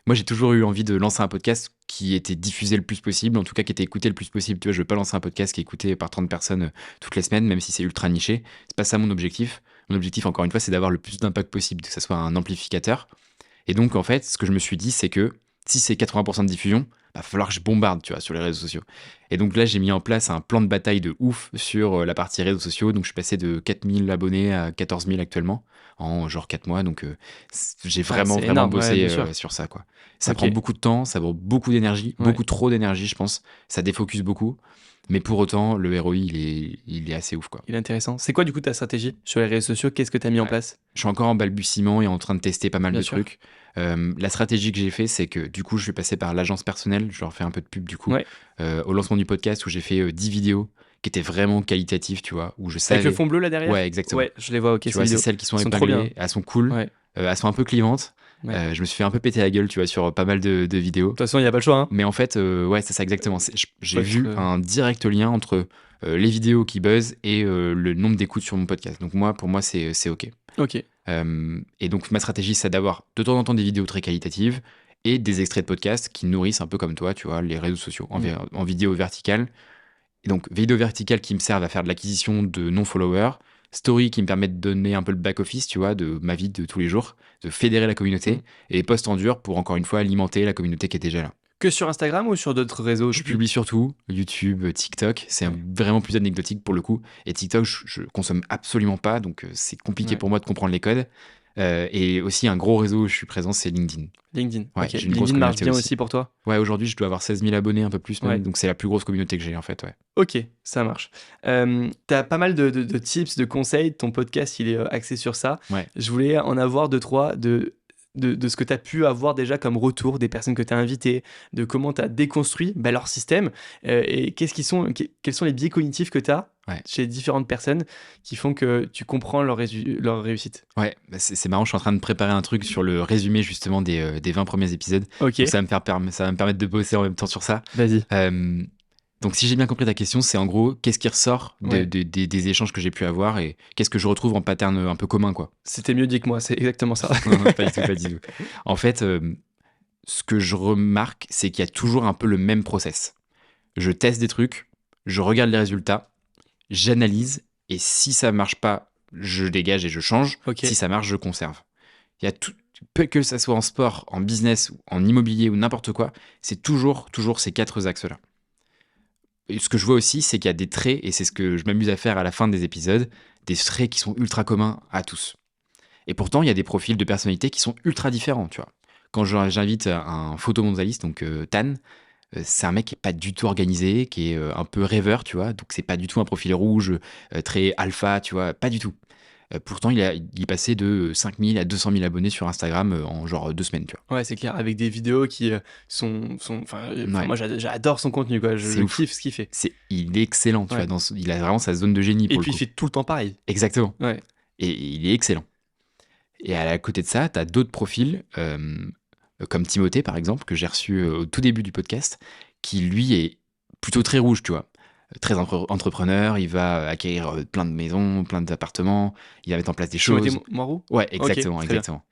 Moi, j'ai toujours eu envie de lancer un podcast qui était diffusé le plus possible, en tout cas qui était écouté le plus possible. Tu vois, je veux pas lancer un podcast qui est écouté par 30 personnes toutes les semaines, même si c'est ultra niché. C'est pas ça mon objectif. Mon objectif, encore une fois, c'est d'avoir le plus d'impact possible, que ça soit un amplificateur. Et donc, en fait, ce que je me suis dit, c'est que si c'est 80% de diffusion, va falloir que je bombarde, tu vois, sur les réseaux sociaux. Et donc là, j'ai mis en place un plan de bataille de ouf sur la partie réseaux sociaux. Donc, je suis passé de 4000 abonnés à 14 000 actuellement, en genre 4 mois. Donc, j'ai vraiment, c'est vraiment énorme, ouais, bossé bien sûr. sur ça, quoi. Ça Ok. prend beaucoup de temps, ça prend beaucoup d'énergie, Ouais. beaucoup trop d'énergie, je pense. Ça défocus beaucoup. Mais pour autant, le ROI, il est assez ouf, quoi. Il est intéressant. C'est quoi du coup ta stratégie sur les réseaux sociaux? Qu'est-ce que tu as mis en Ouais. place? Je suis encore en balbutiement et en train de tester pas mal Bien de sûr. trucs. La stratégie que j'ai fait, c'est que du coup, je suis passé par l'agence personnelle. Je leur fais un peu de pub du coup. Ouais. Au lancement du podcast où j'ai fait 10 vidéos qui étaient vraiment qualitatives, tu vois, où je Avec le savais. fond bleu là derrière? Ouais, exactement. Ouais, je les vois, ok, Tu ces vois, c'est vidéos. celles qui sont Elles sont trop bien. épinglées, elles sont cool, Ouais. elles sont un peu clivantes. Ouais. Je me suis fait un peu péter la gueule, tu vois, sur pas mal de vidéos. De toute façon, il n'y a pas le choix. Hein. Mais en fait, ouais, c'est ça exactement. J'ai Faut vu être, un direct lien entre les vidéos qui buzzent et le nombre d'écoutes sur mon podcast. Donc pour moi, c'est OK. Ok. Et donc ma stratégie, c'est d'avoir de temps en temps des vidéos très qualitatives et des extraits de podcasts qui nourrissent un peu comme toi, tu vois, les réseaux sociaux en vidéo verticale. Et donc vidéo verticale qui me servent à faire de l'acquisition de non-followers, story qui me permet de donner un peu le back-office, tu vois, de ma vie de tous les jours, de fédérer la communauté, et posts en dur pour encore une fois alimenter la communauté qui est déjà là. Que sur Instagram ou sur d'autres réseaux? Je publie surtout YouTube, TikTok, c'est vraiment plus anecdotique pour le coup. Et TikTok, je consomme absolument pas, donc c'est compliqué pour moi de comprendre les codes. Et aussi, un gros réseau où je suis présent, c'est LinkedIn. LinkedIn. Ouais, Ok. j'ai une grosse LinkedIn marche communauté bien aussi. aussi pour toi? Ouais, aujourd'hui, je dois avoir 16 000 abonnés, un peu plus même, Ouais. donc c'est la plus grosse communauté que j'ai en fait, ouais. Ok, ça marche. T'as pas mal de tips, de conseils. Ton podcast, il est axé sur ça. Ouais. Je voulais en avoir 2-3 de ce que tu as pu avoir déjà comme retour des personnes que tu as invitées, de comment tu as déconstruit leur système et quels sont les biais cognitifs que tu as chez différentes personnes qui font que tu comprends leur réussite. Ouais, bah c'est marrant, je suis en train de préparer un truc sur le résumé justement des 20 premiers épisodes. Ok. Donc ça va me permettre de bosser en même temps sur ça. Vas-y. Donc si j'ai bien compris ta question, c'est en gros qu'est-ce qui ressort des échanges que j'ai pu avoir et qu'est-ce que je retrouve en pattern un peu commun, quoi. C'était mieux dit que moi, c'est exactement ça. Non, pas du tout, pas du tout. En fait, ce que je remarque, c'est qu'il y a toujours un peu le même process. Je teste des trucs, je regarde les résultats, j'analyse, et si ça marche pas, je dégage et je change. Okay. Si ça marche, je conserve. Il y a tout, que ça soit en sport, en business, en immobilier ou n'importe quoi, c'est toujours ces 4 axes-là. Et ce que je vois aussi, c'est qu'il y a des traits, et c'est ce que je m'amuse à faire à la fin des épisodes, des traits qui sont ultra communs à tous. Et pourtant, il y a des profils de personnalité qui sont ultra différents, tu vois. Quand j'invite un photomondialiste, donc Tan, c'est un mec qui est pas du tout organisé, qui est un peu rêveur, tu vois. Donc c'est pas du tout un profil rouge, très alpha, tu vois, pas du tout. Pourtant, il est passé de 5 000 à 200 000 abonnés sur Instagram en genre 2 semaines, tu vois. Ouais, c'est clair, avec des vidéos qui moi j'adore son contenu, quoi. Je kiffe ce qu'il fait. Il est excellent, tu vois. Il a vraiment sa zone de génie. Et puis il fait tout le temps pareil. Exactement. Ouais. Et il est excellent. Et à côté de ça, tu as d'autres profils, comme Timothée, par exemple, que j'ai reçu au tout début du podcast, qui, lui, est plutôt très rouge, tu vois. Très entrepreneur, il va acquérir plein de maisons, plein d'appartements, il va mettre en place des choses. Timothée Moirou ? Ouais, exactement, okay, exactement.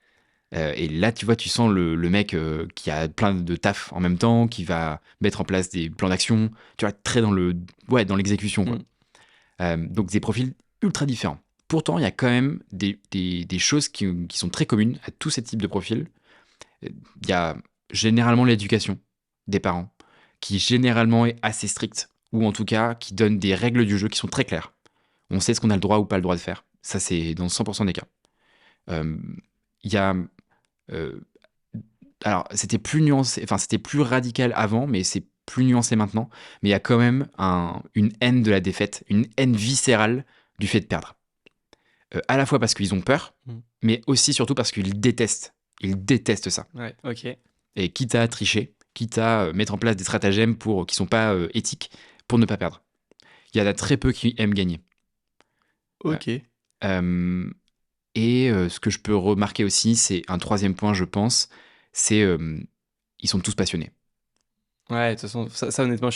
Et là, tu vois, tu sens le mec qui a plein de taf en même temps, qui va mettre en place des plans d'action, tu vois, très dans l'exécution, quoi. Donc, des profils ultra différents. Pourtant, il y a quand même des choses qui sont très communes à tous ces types de profils. Il y a généralement l'éducation des parents, qui généralement est assez stricte, ou en tout cas qui donne des règles du jeu qui sont très claires. On sait ce qu'on a le droit ou pas le droit de faire. Ça, c'est dans 100% des cas. Il y a... alors, c'était plus nuancé, enfin, c'était plus radical avant, mais c'est plus nuancé maintenant. Mais il y a quand même une haine de la défaite, une haine viscérale du fait de perdre. À la fois parce qu'ils ont peur, mais aussi surtout parce qu'ils détestent. Ils détestent ça. Ouais, ok. Et quitte à tricher, quitte à mettre en place des stratagèmes qui ne sont pas éthiques pour ne pas perdre. Il y en a très peu qui aiment gagner. Ok. Et ce que je peux remarquer aussi, c'est un troisième point, je pense, c'est ils sont tous passionnés. Ouais, de toute façon, ça honnêtement,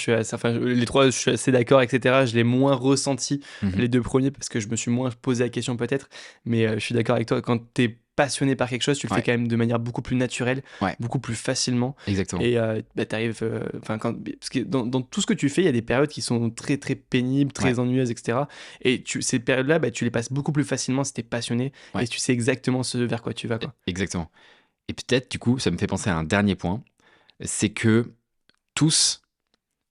les trois, je suis assez d'accord, etc. Je l'ai moins ressenti, les deux premiers, parce que je me suis moins posé la question peut-être. Mais je suis d'accord avec toi, quand tu es passionné par quelque chose, tu le fais quand même de manière beaucoup plus naturelle, beaucoup plus facilement. Exactement. Et t'arrives, parce que dans tout ce que tu fais, il y a des périodes qui sont très très pénibles, très ennuyeuses, etc. Et ces périodes-là, tu les passes beaucoup plus facilement si tu es passionné et tu sais exactement ce vers quoi tu vas, quoi. Exactement. Et peut-être, du coup, ça me fait penser à un dernier point, c'est que tous,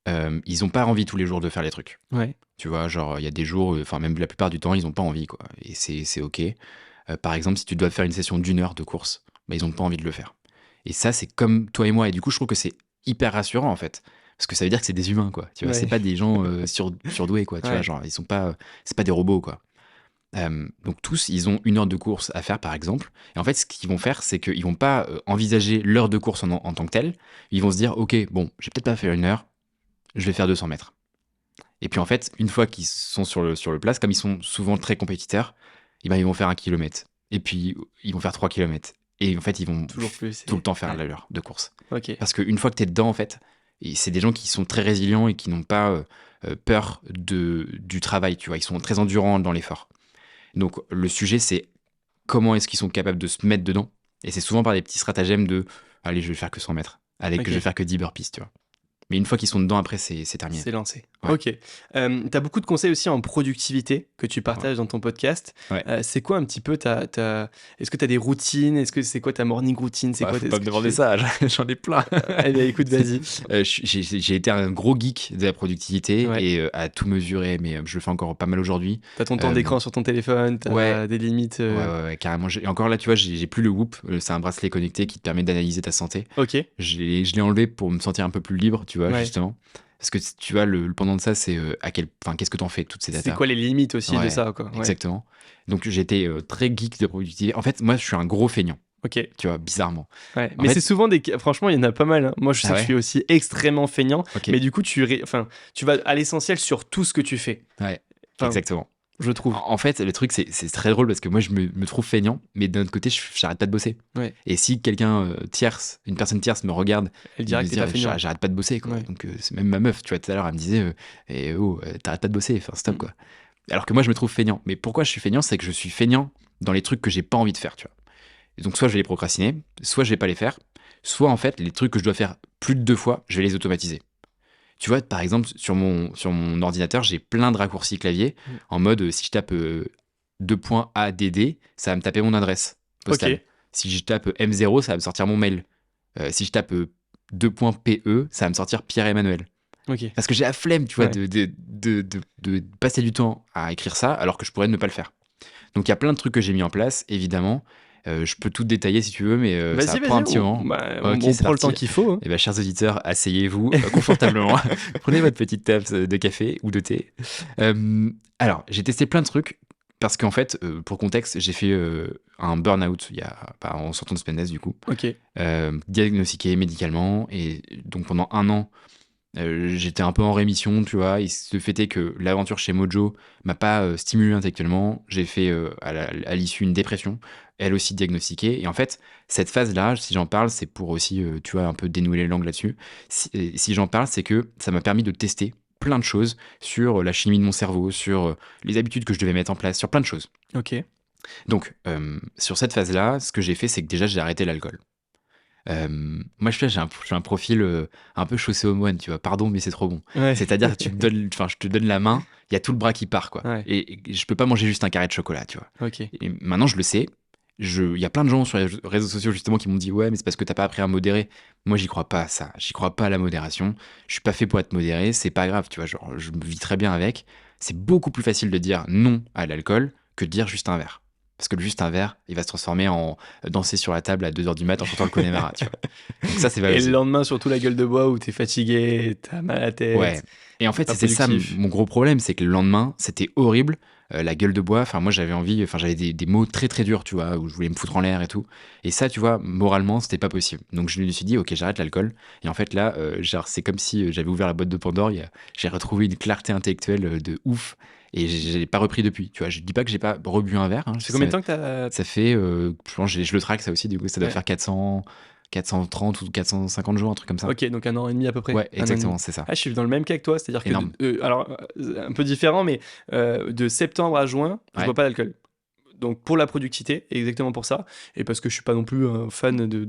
ils n'ont pas envie tous les jours de faire les trucs. Ouais. Tu vois, genre, il y a des jours, enfin, même la plupart du temps, ils n'ont pas envie, quoi. Et c'est OK. Par exemple, si tu dois faire une session d'1 heure de course, bah, ils n'ont pas envie de le faire. Et ça, c'est comme toi et moi. Et du coup, je trouve que c'est hyper rassurant, en fait. Parce que ça veut dire que c'est des humains, quoi. Tu vois, c'est pas des gens surdoués, quoi. Tu vois, genre, ils sont pas, c'est pas des robots, quoi. Donc tous, ils ont 1 heure de course à faire, par exemple. Et en fait, ce qu'ils vont faire, c'est qu'ils vont pas envisager l'heure de course en tant que telle. Ils vont se dire, ok, bon, j'ai peut-être pas fait 1 heure, je vais faire 200 mètres. Et puis en fait, une fois qu'ils sont sur le place, comme ils sont souvent très compétiteurs, et ben, ils vont faire 1 kilomètre. Et puis ils vont faire 3 kilomètres. Et en fait, ils vont toujours plus, tout le temps faire l'heure de course. Okay. Parce qu'une fois que tu es dedans, en fait, c'est des gens qui sont très résilients et qui n'ont pas peur du travail, tu vois. Ils sont très endurants dans l'effort. Donc le sujet, c'est comment est-ce qu'ils sont capables de se mettre dedans. Et c'est souvent par des petits stratagèmes de « Allez, je vais faire que 100 mètres. Allez, que je vais faire que 10 burpees, tu vois. » Mais une fois qu'ils sont dedans, après, c'est terminé. C'est lancé. Ouais. Ok. T'as beaucoup de conseils aussi en productivité que tu partages dans ton podcast. C'est quoi un petit peu Est-ce que t'as des routines? Est-ce que c'est quoi ta morning routine? Faut pas me demander ça, j'en ai plein. Allez, écoute, vas-y. J'ai été un gros geek de la productivité et à tout mesurer, mais je le fais encore pas mal aujourd'hui. T'as ton temps d'écran sur ton téléphone, t'as des limites. Ouais, carrément. Et encore là, tu vois, j'ai plus le Whoop. C'est un bracelet connecté qui te permet d'analyser ta santé. Ok. Je l'ai enlevé pour me sentir un peu plus libre, tu vois, justement. Parce que tu vois, le pendant de ça, c'est qu'est-ce que t'en fais, toutes ces datas. C'est quoi les limites aussi de ça, quoi. Exactement. Donc j'étais très geek de productivité. En fait, moi, je suis un gros feignant. Ok. Tu vois, bizarrement. Ouais. Mais c'est souvent franchement, il y en a pas mal. Hein. Moi, je sais que je suis aussi extrêmement feignant. Okay. Mais du coup, tu vas à l'essentiel sur tout ce que tu fais. Ouais, exactement. Je trouve. En fait, le truc, c'est très drôle parce que moi, je me trouve feignant, mais d'un autre côté, j'arrête pas de bosser. Ouais. Et si quelqu'un une personne tierce me regarde, elle dirait que t'es pas feignant. J'arrête pas de bosser, quoi. Donc, c'est même ma meuf, tu vois, tout à l'heure, elle me disait, t'arrêtes pas de bosser, enfin, stop, quoi. Alors que moi, je me trouve feignant. Mais pourquoi je suis feignant? C'est que je suis feignant dans les trucs que j'ai pas envie de faire, tu vois. Et donc, soit je vais les procrastiner, soit je vais pas les faire, soit, en fait, les trucs que je dois faire plus de 2 fois, je vais les automatiser. Tu vois, par exemple, sur mon ordinateur, j'ai plein de raccourcis clavier en mode si je tape 2.add, ça va me taper mon adresse postale. Okay. Si je tape M0, ça va me sortir mon mail. Si je tape 2.pe, ça va me sortir Pierre-Emmanuel. Okay. Parce que j'ai la flemme, tu vois, de passer du temps à écrire ça alors que je pourrais ne pas le faire. Donc il y a plein de trucs que j'ai mis en place, évidemment. Je peux tout détailler si tu veux, mais ça prend un petit moment. On prend le temps qu'il faut. Hein. Et ben, chers auditeurs, asseyez-vous confortablement. Prenez votre petite tasse de café ou de thé. Alors, j'ai testé plein de trucs parce qu'en fait, pour contexte, j'ai fait un burn-out en sortant de Spendes, du coup. Ok. Diagnostiqué médicalement. Et donc, pendant 1 an, j'étais un peu en rémission, tu vois. Il se fait que l'aventure chez Mojo m'a pas stimulé intellectuellement. J'ai fait à l'issue une dépression, elle aussi diagnostiquée. Et en fait, cette phase-là, si j'en parle, c'est pour aussi, tu vois, un peu dénouer les langues là-dessus. Si j'en parle, c'est que ça m'a permis de tester plein de choses sur la chimie de mon cerveau, sur les habitudes que je devais mettre en place, sur plein de choses. Ok. Donc, sur cette phase-là, ce que j'ai fait, c'est que déjà, j'ai arrêté l'alcool. Moi j'ai un profil un peu chaussé aux moines, tu vois, pardon mais c'est trop bon. C'est-à-dire je te donne la main, il y a tout le bras qui part, quoi. Et je peux pas manger juste un carré de chocolat, tu vois. Okay. Et maintenant je le sais. Il y a plein de gens sur les réseaux sociaux justement qui m'ont dit ouais mais c'est parce que t'as pas appris à modérer. Moi j'y crois pas à ça, j'y crois pas à la modération. Je suis pas fait pour être modéré, c'est pas grave, tu vois, genre je me vis très bien avec. C'est beaucoup plus facile de dire non à l'alcool que de dire juste un verre. Parce que juste un verre, il va se transformer en danser sur la table à 2h du mat en chantant le Connemara, tu vois. Donc ça, c'est Et le lendemain, surtout la gueule de bois où t'es fatigué, t'as mal à la tête. Ouais. Et en fait, Pas c'était ça productif. mon gros problème, c'est que le lendemain, c'était horrible. La gueule de bois, enfin moi j'avais des mots très très durs, tu vois, où je voulais me foutre en l'air et tout. Et ça, tu vois, moralement, c'était pas possible. Donc je me suis dit, ok, j'arrête l'alcool. Et en fait là, genre c'est comme si j'avais ouvert la boîte de Pandore. J'ai retrouvé une clarté intellectuelle de ouf. Et j'ai pas repris depuis. Tu vois, je dis pas que j'ai pas rebu un verre. Hein, C'est combien de temps que t'as... ça fait, je pense, je le traque ça aussi. Du coup, ça doit Ouais. faire 430 ou 450 jours, un truc comme ça. Ok, donc 1 an et demi à peu près. Ouais, Un an et demi. exactement, c'est ça. Ah, je suis dans le même cas que toi, c'est-à-dire que, Énorme. alors, un peu différent, mais de septembre à juin, je Ouais. bois pas d'alcool. Donc pour la productivité, exactement pour ça, et parce que je suis pas non plus un fan de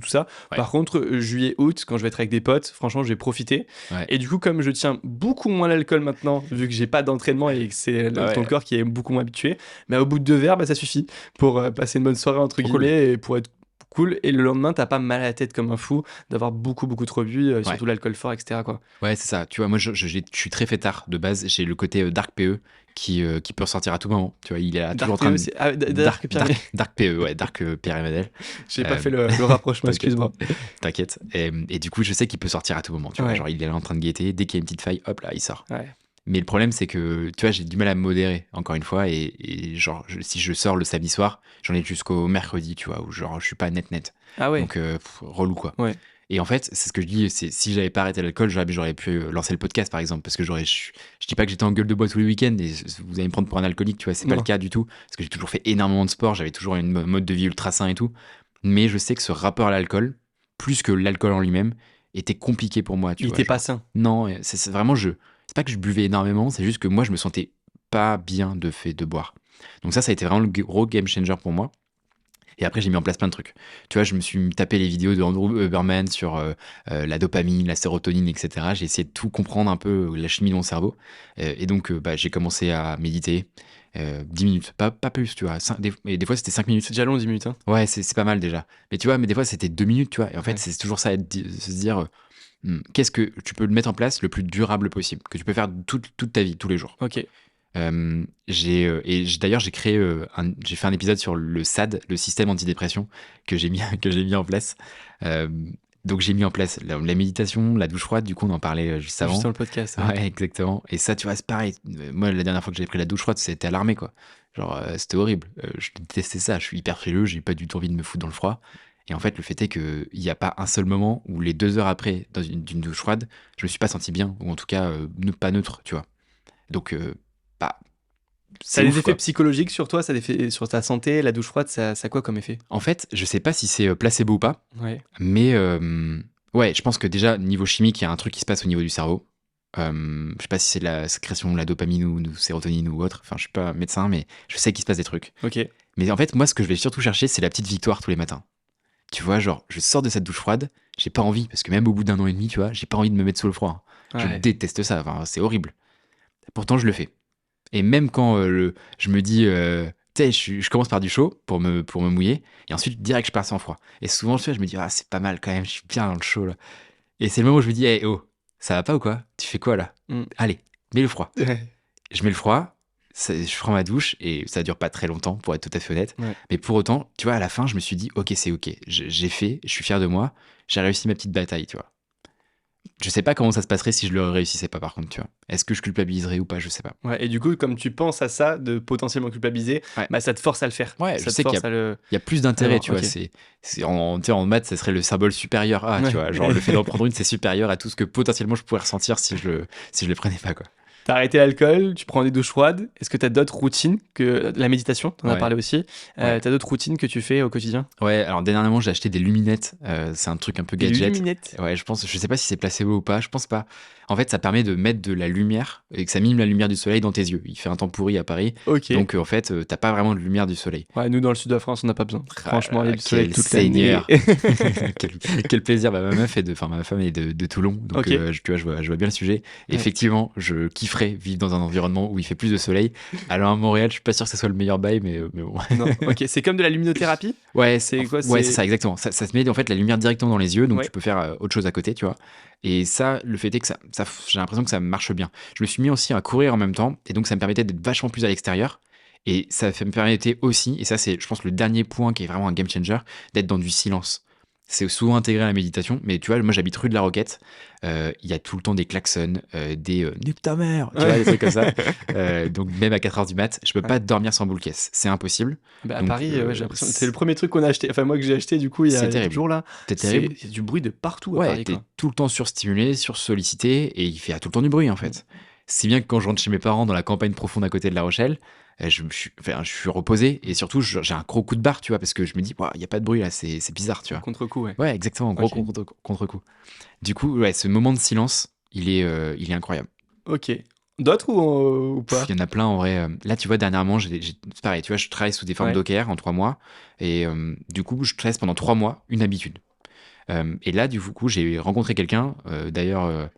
tout ça. Ouais. Par contre, juillet, août, quand je vais être avec des potes, franchement, je vais profiter. Ouais. Et du coup, comme je tiens beaucoup moins l'alcool maintenant, vu que j'ai pas d'entraînement et que c'est Bah ouais. ton corps qui est beaucoup moins habitué, mais au bout de 2 verres, bah, ça suffit pour passer une bonne soirée entre Trop cool. guillemets et pour être cool. Et le lendemain, t'as pas mal à la tête comme un fou d'avoir beaucoup trop bu, surtout l'alcool fort, etc. quoi. Ouais, c'est ça. Tu vois, moi, je suis très fêtard de base. J'ai le côté Dark PE qui peut ressortir à tout moment. Tu vois, il est toujours en train de. Dark Pierre. Dark PE, ouais, Dark Pierre Emmanuel. J'ai pas fait le rapprochement, excuse-moi. T'inquiète. Et du coup, je sais qu'il peut sortir à tout moment. Tu vois, Ouais. genre, il est là en train de guetter. Dès qu'il y a une petite faille, hop là, il sort. Ouais. Mais le problème, c'est que, tu vois, j'ai du mal à me modérer, encore une fois. Et genre, si je sors le samedi soir, j'en ai jusqu'au mercredi, tu vois, où genre, je suis pas net. Ah ouais. Donc, relou, quoi. Ouais. Et en fait, c'est ce que je dis, c'est si j'avais pas arrêté l'alcool, j'aurais pu lancer le podcast, par exemple, parce que je dis pas que j'étais en gueule de bois tous les week-ends, et vous allez me prendre pour un alcoolique, tu vois, c'est pas Non. le cas du tout, parce que j'ai toujours fait énormément de sport, j'avais toujours une mode de vie ultra sain et tout. Mais je sais que ce rapport à l'alcool, plus que l'alcool en lui-même, était compliqué pour moi, tu Il vois. était pas genre. sain. Non, c'est vraiment c'est pas que je buvais énormément, c'est juste que moi, je me sentais pas bien de boire. Donc ça a été vraiment le gros game changer pour moi. Et après, j'ai mis en place plein de trucs. Tu vois, je me suis tapé les vidéos de Andrew Huberman sur la dopamine, la sérotonine, etc. J'ai essayé de tout comprendre un peu, la chimie de mon cerveau. Et donc, j'ai commencé à méditer 10 minutes, pas plus, tu vois. Et des fois, c'était 5 minutes. C'est déjà long, 10 minutes. Hein. Ouais, c'est pas mal déjà. Mais tu vois, mais des fois, c'était 2 minutes, tu vois. Et en fait, Ouais. c'est toujours ça, se dire, qu'est-ce que tu peux mettre en place le plus durable possible, que tu peux faire toute ta vie, tous les jours. Ok. D'ailleurs j'ai créé j'ai fait un épisode sur le SAD, le système antidépression que j'ai mis en place. Donc j'ai mis en place la méditation, la douche froide, du coup on en parlait juste avant. Juste dans le podcast. Ouais, exactement. Et ça, tu vois, c'est pareil. Moi, la dernière fois que j'ai pris la douche froide, c'était à l'armée, quoi. Genre, c'était horrible. Je détestais ça. Je suis hyper frileux, j'ai pas du tout envie de me foutre dans le froid. Et en fait, le fait est qu'il n'y a pas un seul moment où les 2 heures après, d'une douche froide, je me suis pas senti bien, ou en tout cas, pas neutre, tu vois. Donc, bah, Ça a des effets psychologiques sur toi, ça a des effets sur ta santé, la douche froide, ça a quoi comme effet? En fait, je sais pas si c'est placebo ou pas, Ouais. mais ouais, je pense que déjà, niveau chimique, il y a un truc qui se passe au niveau du cerveau. Je sais pas si c'est de la sécrétion de la dopamine ou de sérotonine ou autre. Enfin, je suis pas médecin, mais je sais qu'il se passe des trucs. Ok. Mais en fait, moi, ce que je vais surtout chercher, c'est la petite victoire tous les matins. Tu vois, genre, je sors de cette douche froide, j'ai pas envie, parce que même au bout d'1 an et demi, tu vois, j'ai pas envie de me mettre sous le froid. Hein. Ouais. Je déteste ça, enfin, c'est horrible. Pourtant, je le fais. Et même quand je me dis, tu sais, je commence par du chaud pour me mouiller, et ensuite, direct, je passe en froid. Et souvent, je me dis, ah, c'est pas mal quand même, je suis bien dans le chaud, là. Et c'est le moment où je me dis, hey, oh, ça va pas ou quoi? Tu fais quoi, là? Allez, mets le froid. Je mets le froid, je prends ma douche, et ça dure pas très longtemps, pour être tout à fait honnête. Ouais. Mais pour autant, tu vois, à la fin, je me suis dit, ok, c'est ok. J'ai fait, je suis fier de moi, j'ai réussi ma petite bataille, tu vois. Je sais pas comment ça se passerait si je le réussissais pas, par contre, tu vois. Est-ce que je culpabiliserais ou pas? Je sais pas. Ouais, et du coup, comme tu penses à ça, de potentiellement culpabiliser, bah, ça te force à le faire. Ouais, ça je sais qu'il y a plus d'intérêt, Alors, tu vois. ok. En maths, ça serait le symbole supérieur à, tu vois. Genre, le fait d'en prendre une, c'est supérieur à tout ce que potentiellement je pourrais ressentir si je le prenais pas, quoi. T'as arrêté l'alcool, tu prends des douches froides. Est-ce que t'as d'autres routines que la méditation? T'en as parlé aussi. T'as d'autres routines que tu fais au quotidien? Ouais, alors dernièrement, j'ai acheté des luminettes. C'est un truc un peu gadget. Des luminettes? Ouais, je sais pas si c'est placebo ou pas, je pense pas. En fait, ça permet de mettre de la lumière et que ça mime la lumière du soleil dans tes yeux. Il fait un temps pourri à Paris. Ok. Donc, en fait, t'as pas vraiment de lumière du soleil. Ouais, nous, dans le sud de la France, on n'a pas besoin. Franchement, il y a du soleil Quel toute l'année. seigneur. quel plaisir. Bah, ma femme est de Toulon. Donc, Ok. tu vois, je vois bien le sujet. Ouais. Effectivement, je kifferais vivre dans un environnement où il fait plus de soleil. Alors, à Montréal, je suis pas sûr que ce soit le meilleur bail, mais bon. Non, ok. C'est comme de la luminothérapie? Ouais, C'est quoi, ouais, c'est- c'est ça, exactement. Ça se met en fait la lumière directement dans les yeux, donc Ouais. tu peux faire autre chose à côté, tu vois. Et ça, le fait est que j'ai l'impression que ça marche bien. Je me suis mis aussi à courir en même temps, et donc ça me permettait d'être vachement plus à l'extérieur. Et ça me permettait aussi, et ça c'est, je pense, le dernier point qui est vraiment un game changer, d'être dans du silence. C'est souvent intégré à la méditation, mais tu vois, moi j'habite rue de la Roquette, il y a tout le temps des klaxons, des nique ta mère, tu vois, des trucs comme ça. Donc même à 4h du mat, je peux pas dormir sans boule caisse, c'est impossible. Bah, à Donc, Paris, j'ai l'impression c'est le premier truc qu'on a acheté. Enfin, moi que j'ai acheté du coup il y a C'est quelques terrible. jours là. C'est terrible. Il y a du bruit de partout à Ouais, Paris, t'es quoi. tout le temps surstimulé, sursollicité, et il fait tout le temps du bruit en fait. Si bien que quand je rentre chez mes parents dans la campagne profonde à côté de La Rochelle, je suis reposé, et surtout j'ai un gros coup de barre, tu vois, parce que je me dis, il y a pas de bruit là, c'est bizarre, tu vois. Contre-coup, ouais. Ouais, exactement, gros Ok. contre-coup. Du coup, ouais, ce moment de silence, il est incroyable. Ok. D'autres ou pas? Il y en a plein en vrai. Là, tu vois, dernièrement, c'est pareil, tu vois, je travaille sous des formes Ouais. Docker en 3 mois, et du coup, je teste pendant 3 mois une habitude. Et là, du coup, j'ai rencontré quelqu'un, d'ailleurs,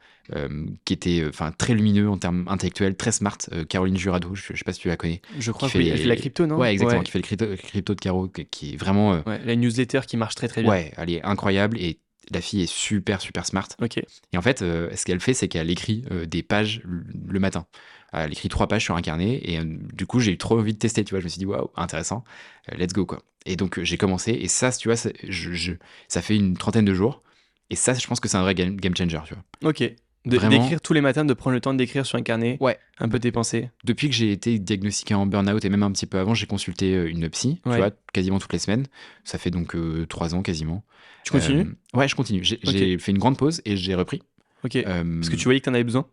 qui était très lumineux en termes intellectuels, très smart, Caroline Jurado, je sais pas si tu la connais. Je crois Qui que oui. Elle fait la crypto, non? Ouais, exactement, Ouais. qui fait le crypto de Caro, qui est vraiment. Ouais, la newsletter qui marche très très bien. Ouais, elle est incroyable, et la fille est super, super smart. Ok. Et en fait, ce qu'elle fait, c'est qu'elle écrit des pages le matin. Elle écrit 3 pages sur un carnet, et du coup, j'ai eu trop envie de tester, tu vois. Je me suis dit, waouh, intéressant, let's go, quoi. Et donc, j'ai commencé, et ça, tu vois, ça fait une trentaine de jours, et ça, je pense que c'est un vrai game changer, tu vois. Ok. Vraiment. D'écrire tous les matins, de prendre le temps d'écrire sur un carnet Ouais. un peu tes pensées. Depuis que j'ai été diagnostiqué en burn-out, et même un petit peu avant, j'ai consulté une psy, tu Ouais. vois, quasiment toutes les semaines. Ça fait donc 3 ans quasiment. Tu continues? Ouais, je continue. J'ai fait une grande pause, et j'ai repris. Ok. Parce que tu voyais que t'en avais besoin?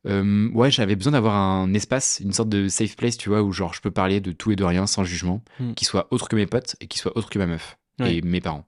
Ouais, j'avais besoin d'avoir un espace, une sorte de safe place, tu vois, où genre je peux parler de tout et de rien sans jugement, qui soit autre que mes potes et qui soit autre que ma meuf Ouais. et mes parents.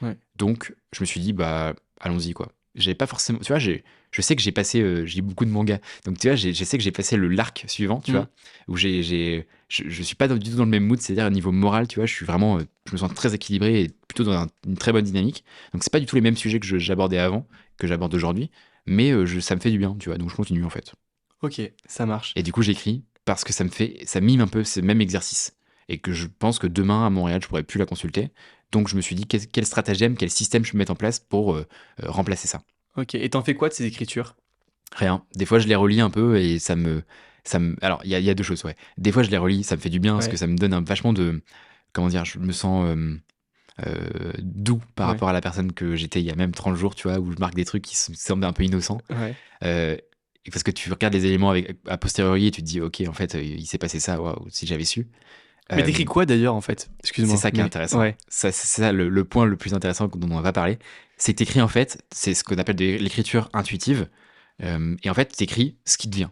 Ouais. Donc, je me suis dit, bah, allons-y, quoi. J'avais pas forcément, tu vois, je sais que j'ai passé, j'ai beaucoup de mangas, donc tu vois, je sais que j'ai passé l'arc suivant, tu vois, où je suis pas du tout dans le même mood, c'est-à-dire au niveau moral, tu vois, je suis vraiment, je me sens très équilibré et plutôt dans une très bonne dynamique. Donc c'est pas du tout les mêmes sujets que j'abordais avant, que j'aborde aujourd'hui, mais ça me fait du bien, tu vois, donc je continue en fait. Ok, ça marche. Et du coup, j'écris parce que ça mime un peu ce même exercice, et que je pense que demain à Montréal, je pourrais plus la consulter. Donc je me suis dit, quel stratagème, quel système je peux mettre en place pour remplacer ça. Ok, et t'en fais quoi de ces écritures? Rien. Des fois, je les relis un peu, et alors, il y a deux choses, ouais. Des fois, je les relis, ça me fait du bien, parce Ouais. que ça me donne vachement de, comment dire, je me sens doux par Ouais. rapport à la personne que j'étais il y a même 30 jours, tu vois, où je marque des trucs qui semblent un peu innocents. Ouais. Et parce que tu regardes les éléments a posteriori, et tu te dis, ok, en fait, il s'est passé ça, waouh, si j'avais su. Mais t'écris quoi d'ailleurs en fait? Excuse-moi. C'est ça qui est intéressant. Ouais. C'est ça le point le plus intéressant dont on va parler. C'est que t'écris, en fait, c'est ce qu'on appelle l'écriture intuitive. Et en fait, t'écris ce qui te vient.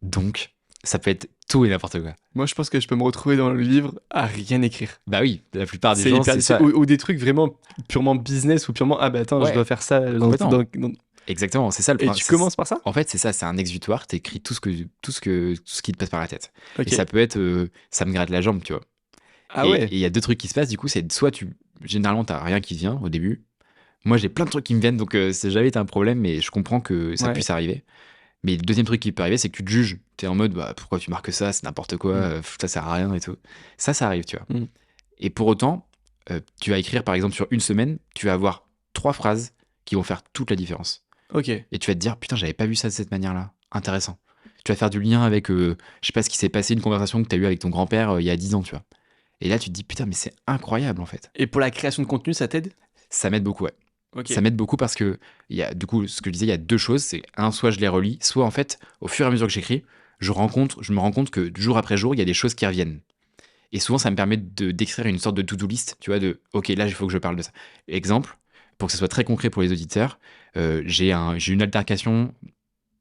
Donc, ça peut être tout et n'importe quoi. Moi, je pense que je peux me retrouver dans le livre à rien écrire. Bah oui, la plupart des C'est gens, hyper c'est ça. ou des trucs vraiment purement business ou purement ah bah attends, Ouais. je dois faire ça Complètement. Exactement, c'est ça le Et point. tu commences par ça? En fait, c'est ça, c'est un exutoire. T'écris tout ce qui te passe par la tête. Ok. Et ça peut être, ça me gratte la jambe, tu vois. Ah Et ouais. il y a deux trucs qui se passent, du coup, c'est soit généralement, t'as rien qui te vient au début. Moi, j'ai plein de trucs qui me viennent, donc c'est jamais été un problème, mais je comprends que ça Ouais. puisse arriver. Mais le deuxième truc qui peut arriver, c'est que tu te juges. T'es en mode, bah, pourquoi tu marques ça, c'est n'importe quoi, ça sert à rien et tout. Ça arrive, tu vois. Et pour autant, tu vas écrire, par exemple, sur une semaine, tu vas avoir 3 phrases qui vont faire toute la différence. Ok. Et tu vas te dire, putain, j'avais pas vu ça de cette manière-là. Intéressant. Tu vas faire du lien avec, je sais pas ce qui s'est passé, une conversation que t'as eue avec ton grand-père il y a 10 ans, tu vois. Et là, tu te dis, putain, mais c'est incroyable, en fait. Et pour la création de contenu, ça t'aide? Ça m'aide beaucoup, ouais. Ok. Ça m'aide beaucoup parce que, du coup, ce que je disais, il y a deux choses. C'est soit je les relis, soit en fait, au fur et à mesure que j'écris, je me rends compte que jour après jour, il y a des choses qui reviennent. Et souvent, ça me permet d'écrire une sorte de to-do list, tu vois, ok, là, il faut que je parle de ça. Exemple, pour que ce soit très concret pour les auditeurs, j'ai une altercation.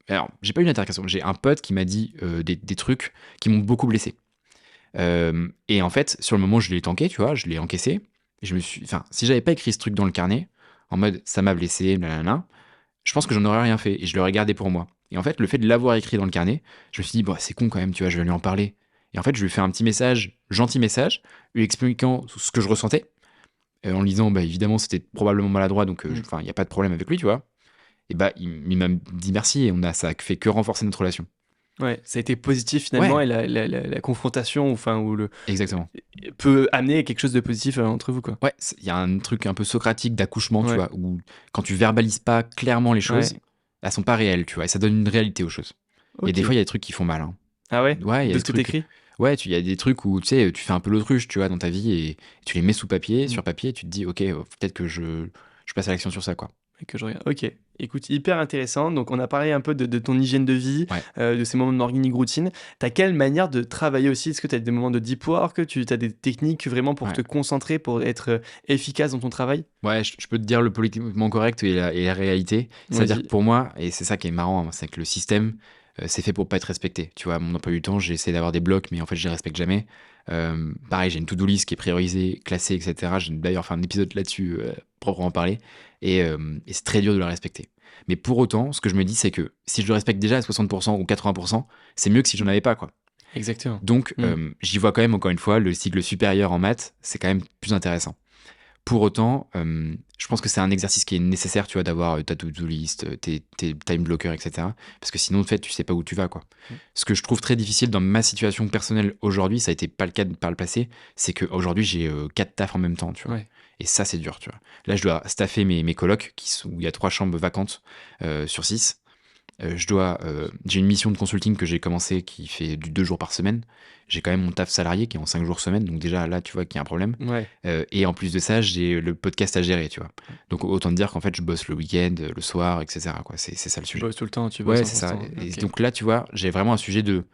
Alors, j'ai pas une altercation, j'ai un pote qui m'a dit des trucs qui m'ont beaucoup blessé. Et en fait, sur le moment, je l'ai tanké, tu vois, je l'ai encaissé. Et si j'avais pas écrit ce truc dans le carnet, en mode ça m'a blessé, blablabla, je pense que j'en aurais rien fait et je l'aurais gardé pour moi. Et en fait, le fait de l'avoir écrit dans le carnet, je me suis dit, bah, c'est con quand même, tu vois, je vais lui en parler. Et en fait, je lui ai fait un petit message, gentil message, lui expliquant ce que je ressentais, en lui disant, bah, évidemment, c'était probablement maladroit, donc il n'y a pas de problème avec lui, tu vois. Et bah, il m'a dit merci, et ça a fait que renforcer notre relation. Ouais, ça a été positif finalement, Ouais. et la confrontation, ou Exactement. peut amener quelque chose de positif entre vous, quoi. Ouais, il y a un truc un peu socratique d'accouchement, tu Ouais. vois, où quand tu verbalises pas clairement les choses, Ouais. elles sont pas réelles, tu vois, et ça donne une réalité aux choses. Et Ok. des fois, il y a des trucs qui font mal, hein. Ah ouais? Ouais, il y a De des ce que trucs. t'écris? Ouais, il y a des trucs où tu sais, tu fais un peu l'autruche, tu vois, dans ta vie et tu les mets sous papier, sur papier, et tu te dis, ok, peut-être que je passe à l'action sur ça, quoi. Et que je regarde. Ok, écoute, hyper intéressant. Donc, on a parlé un peu de ton hygiène de vie, Ouais. de ces moments de morning routine. Tu as quelle manière de travailler aussi? Est-ce que tu as des moments de deep work? Tu as des techniques vraiment pour Ouais. te concentrer, pour être efficace dans ton travail? Ouais, je peux te dire le politiquement correct et la réalité. C'est-à-dire que Vas-y. pour moi, et c'est ça qui est marrant, hein, c'est que le système, c'est fait pour pas être respecté. Tu vois, mon emploi du temps, j'essaie d'avoir des blocs, mais en fait, je les respecte jamais. Pareil, j'ai une to-do list qui est priorisée, classée, etc. J'ai d'ailleurs fait un épisode là-dessus, proprement parler, et c'est très dur de la respecter. Mais pour autant, ce que je me dis, c'est que si je le respecte déjà à 60% ou 80%, c'est mieux que si j'en avais pas, quoi. Exactement. Donc, j'y vois quand même, encore une fois, le cycle supérieur en maths, c'est quand même plus intéressant. Pour autant, je pense que c'est un exercice qui est nécessaire, tu vois, d'avoir ta to-do list, tes time blockers, etc. Parce que sinon, en fait, tu sais pas où tu vas, quoi. Ce que je trouve très difficile dans ma situation personnelle aujourd'hui, ça a été pas le cas par le passé, c'est qu'aujourd'hui, j'ai 4 tafs en même temps, tu vois. Ouais. Et ça, c'est dur, tu vois. Là, je dois staffer mes colocs, où il y a 3 chambres vacantes sur 6. J'ai une mission de consulting que j'ai commencé qui fait du 2 jours par semaine. J'ai quand même mon taf salarié qui est en 5 jours semaine, donc déjà là, tu vois qu'il y a un problème. Ouais. Et en plus de ça, j'ai le podcast à gérer, tu vois. Donc autant te dire qu'en fait, je bosse le week-end, le soir, etc., quoi. C'est ça le Tu sujet. bosses tout le temps, tu bosses Ouais, en c'est ça. constant. Et Ok. donc là, tu vois, j'ai vraiment un sujet de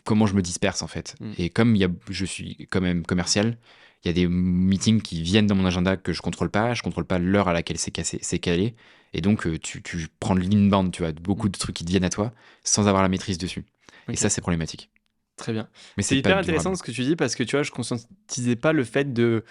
comment je me disperse, en fait. Et comme je suis quand même commercial, il y a des meetings qui viennent dans mon agenda que je contrôle pas l'heure à laquelle c'est calé. Et donc, tu prends de l'inbound, tu vois, beaucoup de trucs qui te viennent à toi sans avoir la maîtrise dessus. Et Ok. ça, c'est problématique. Très bien. Mais C'est c'est pas hyper intéressant durable. ce que tu dis parce que tu vois, je conscientisais pas le fait de.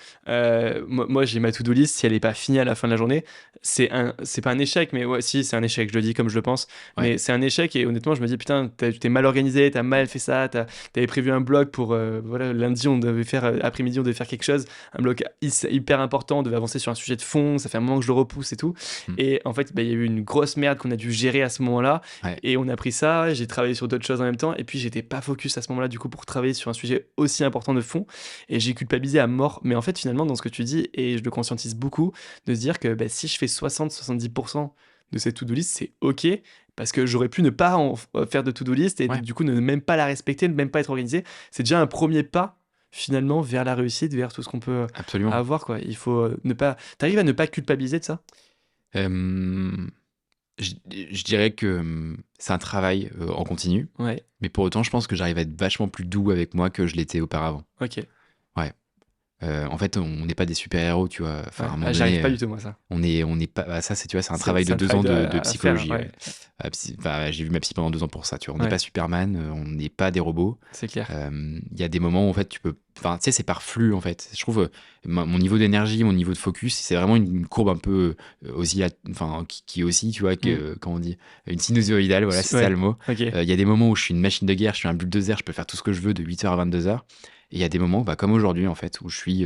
Moi, j'ai ma to-do list. Si elle est pas finie à la fin de la journée, c'est pas un échec, mais ouais, si, c'est un échec. Je le dis comme je le pense, Ouais. mais c'est un échec. Et honnêtement, je me dis putain, t'es mal organisé, t'as mal fait ça, t'avais prévu un bloc pour voilà, lundi, on devait faire après-midi, on devait faire quelque chose, un bloc hyper important, on devait avancer sur un sujet de fond. Ça fait un moment que je le repousse et tout. Mm. Et en fait, bah, il y a eu une grosse merde qu'on a dû gérer à ce moment-là. Ouais. Et on a pris ça. J'ai travaillé sur d'autres choses en même temps. Et puis j'étais pas focus à ce moment-là du coup pour travailler sur un sujet aussi important de fond, et j'ai culpabilisé à mort. Mais en fait, finalement, dans ce que tu dis, et je le conscientise beaucoup, de se dire que bah, si je fais 60-70% de cette to-do list, c'est ok, parce que j'aurais pu ne pas faire de to-do list et Ouais. du coup ne même pas la respecter, ne même pas être organisé. C'est déjà un premier pas finalement vers la réussite, vers tout ce qu'on peut Absolument. avoir, quoi. Il faut ne pas. T'arrives à ne pas culpabiliser de ça? Je dirais que c'est un travail en continu, Ouais, mais pour autant, je pense que j'arrive à être vachement plus doux avec moi que je l'étais auparavant. ok. Ouais. En fait, on n'est pas des super-héros, tu vois. Enfin, Ouais. à un moment Ah, j'arrive donné, pas du tout, moi, ça. on est pas. Bah, ça, tu vois, c'est un travail de C'est un 2 ans travail de à faire, psychologie. ouais. Ouais. Enfin, j'ai vu ma psy pendant 2 ans pour ça, tu vois. On n'est Ouais, pas Superman, on n'est pas des robots. c'est clair. Il y a des moments où en fait tu peux. Enfin, tu sais, c'est par flux en fait. Je trouve mon niveau d'énergie, mon niveau de focus, c'est vraiment une courbe un peu enfin, qui oscille, tu vois, comment on dit, une sinusoïdale, voilà, c'est ça Ouais, le mot. ok. Il y a des moments où je suis une machine de guerre, je suis un bulldozer, je peux faire tout ce que je veux de 8h à 22h. Et il y a des moments, bah, comme aujourd'hui en fait, où je suis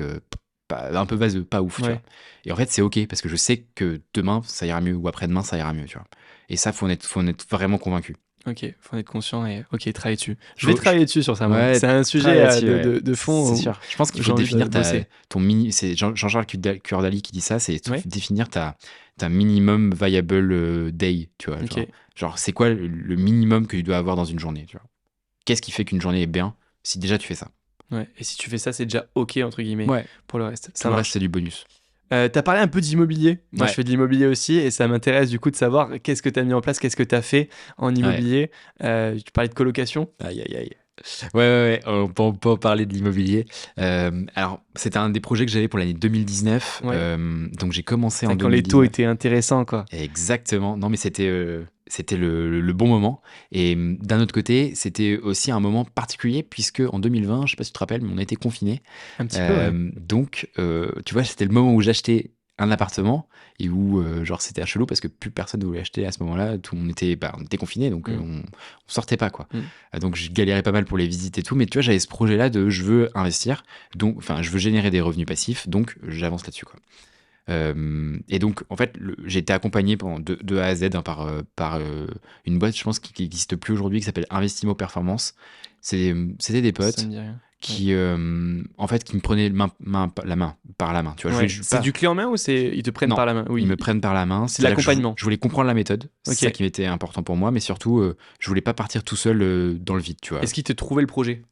un peu vaseux, pas ouf, tu Ouais. vois. Et en fait, c'est ok parce que je sais que demain ça ira mieux ou après-demain ça ira mieux, tu vois. Et ça, faut en être vraiment convaincu. Ok, faut en être conscient et ok, travailler dessus. Je vais Faut- travailler dessus sur ça, moi. Ouais, C'est un sujet travaille là-dessus, ouais. de fond C'est où sûr. Je pense qu'il faut j'ai envie de définir bosser. ton mini. C'est Jean-Charles Curdali qui dit ça, c'est Ouais. définir ta minimum viable day, tu vois. Ok. Genre, c'est quoi le minimum que tu dois avoir dans une journée, tu vois. Qu'est-ce qui fait qu'une journée est bien si déjà tu fais ça? Ouais. Et si tu fais ça, c'est déjà ok entre guillemets Ouais. pour le reste. Tout Ça le marche. reste, c'est du bonus. T'as parlé un peu d'immobilier. Moi, Ouais. je fais de l'immobilier aussi et ça m'intéresse du coup de savoir qu'est-ce que tu as mis en place, qu'est-ce que tu as fait en immobilier. Tu parlais de colocation. Aïe, aïe, aïe. Ouais, on peut en parler de l'immobilier. Alors, c'était un des projets que j'avais pour l'année 2019. Ouais. Donc, j'ai commencé en Quand les taux 2019. étaient intéressants, quoi. Exactement. Non, mais c'était le bon moment. Et d'un autre côté, c'était aussi un moment particulier puisque en 2020, je sais pas si tu te rappelles, mais on a été confinés. Un petit peu, ouais. Donc, tu vois, c'était le moment où j'achetais un appartement et où, genre, c'était à chelou parce que plus personne ne voulait acheter à ce moment-là. Tout le monde on était confinés, donc on sortait pas, quoi. Donc, je galérais pas mal pour les visites et tout. Mais tu vois, j'avais ce projet-là de je veux investir, donc, enfin, je veux générer des revenus passifs, donc j'avance là-dessus, quoi. Et donc, en fait, j'ai été accompagné de A à Z par une boîte, je pense, qui n'existe plus aujourd'hui, qui s'appelle Investimo Performance. C'était des Ça potes me dit rien. qui en fait qui me prenait la main par la main, tu vois. C'est du clé en main ou ils te prennent non, par la main? Oui, ils me prennent par la main. C'est l'accompagnement. Je voulais comprendre la méthode, c'est ça qui était important pour moi, mais surtout je voulais pas partir tout seul dans le vide, tu vois. Est-ce qu'ils te trouvaient le projet?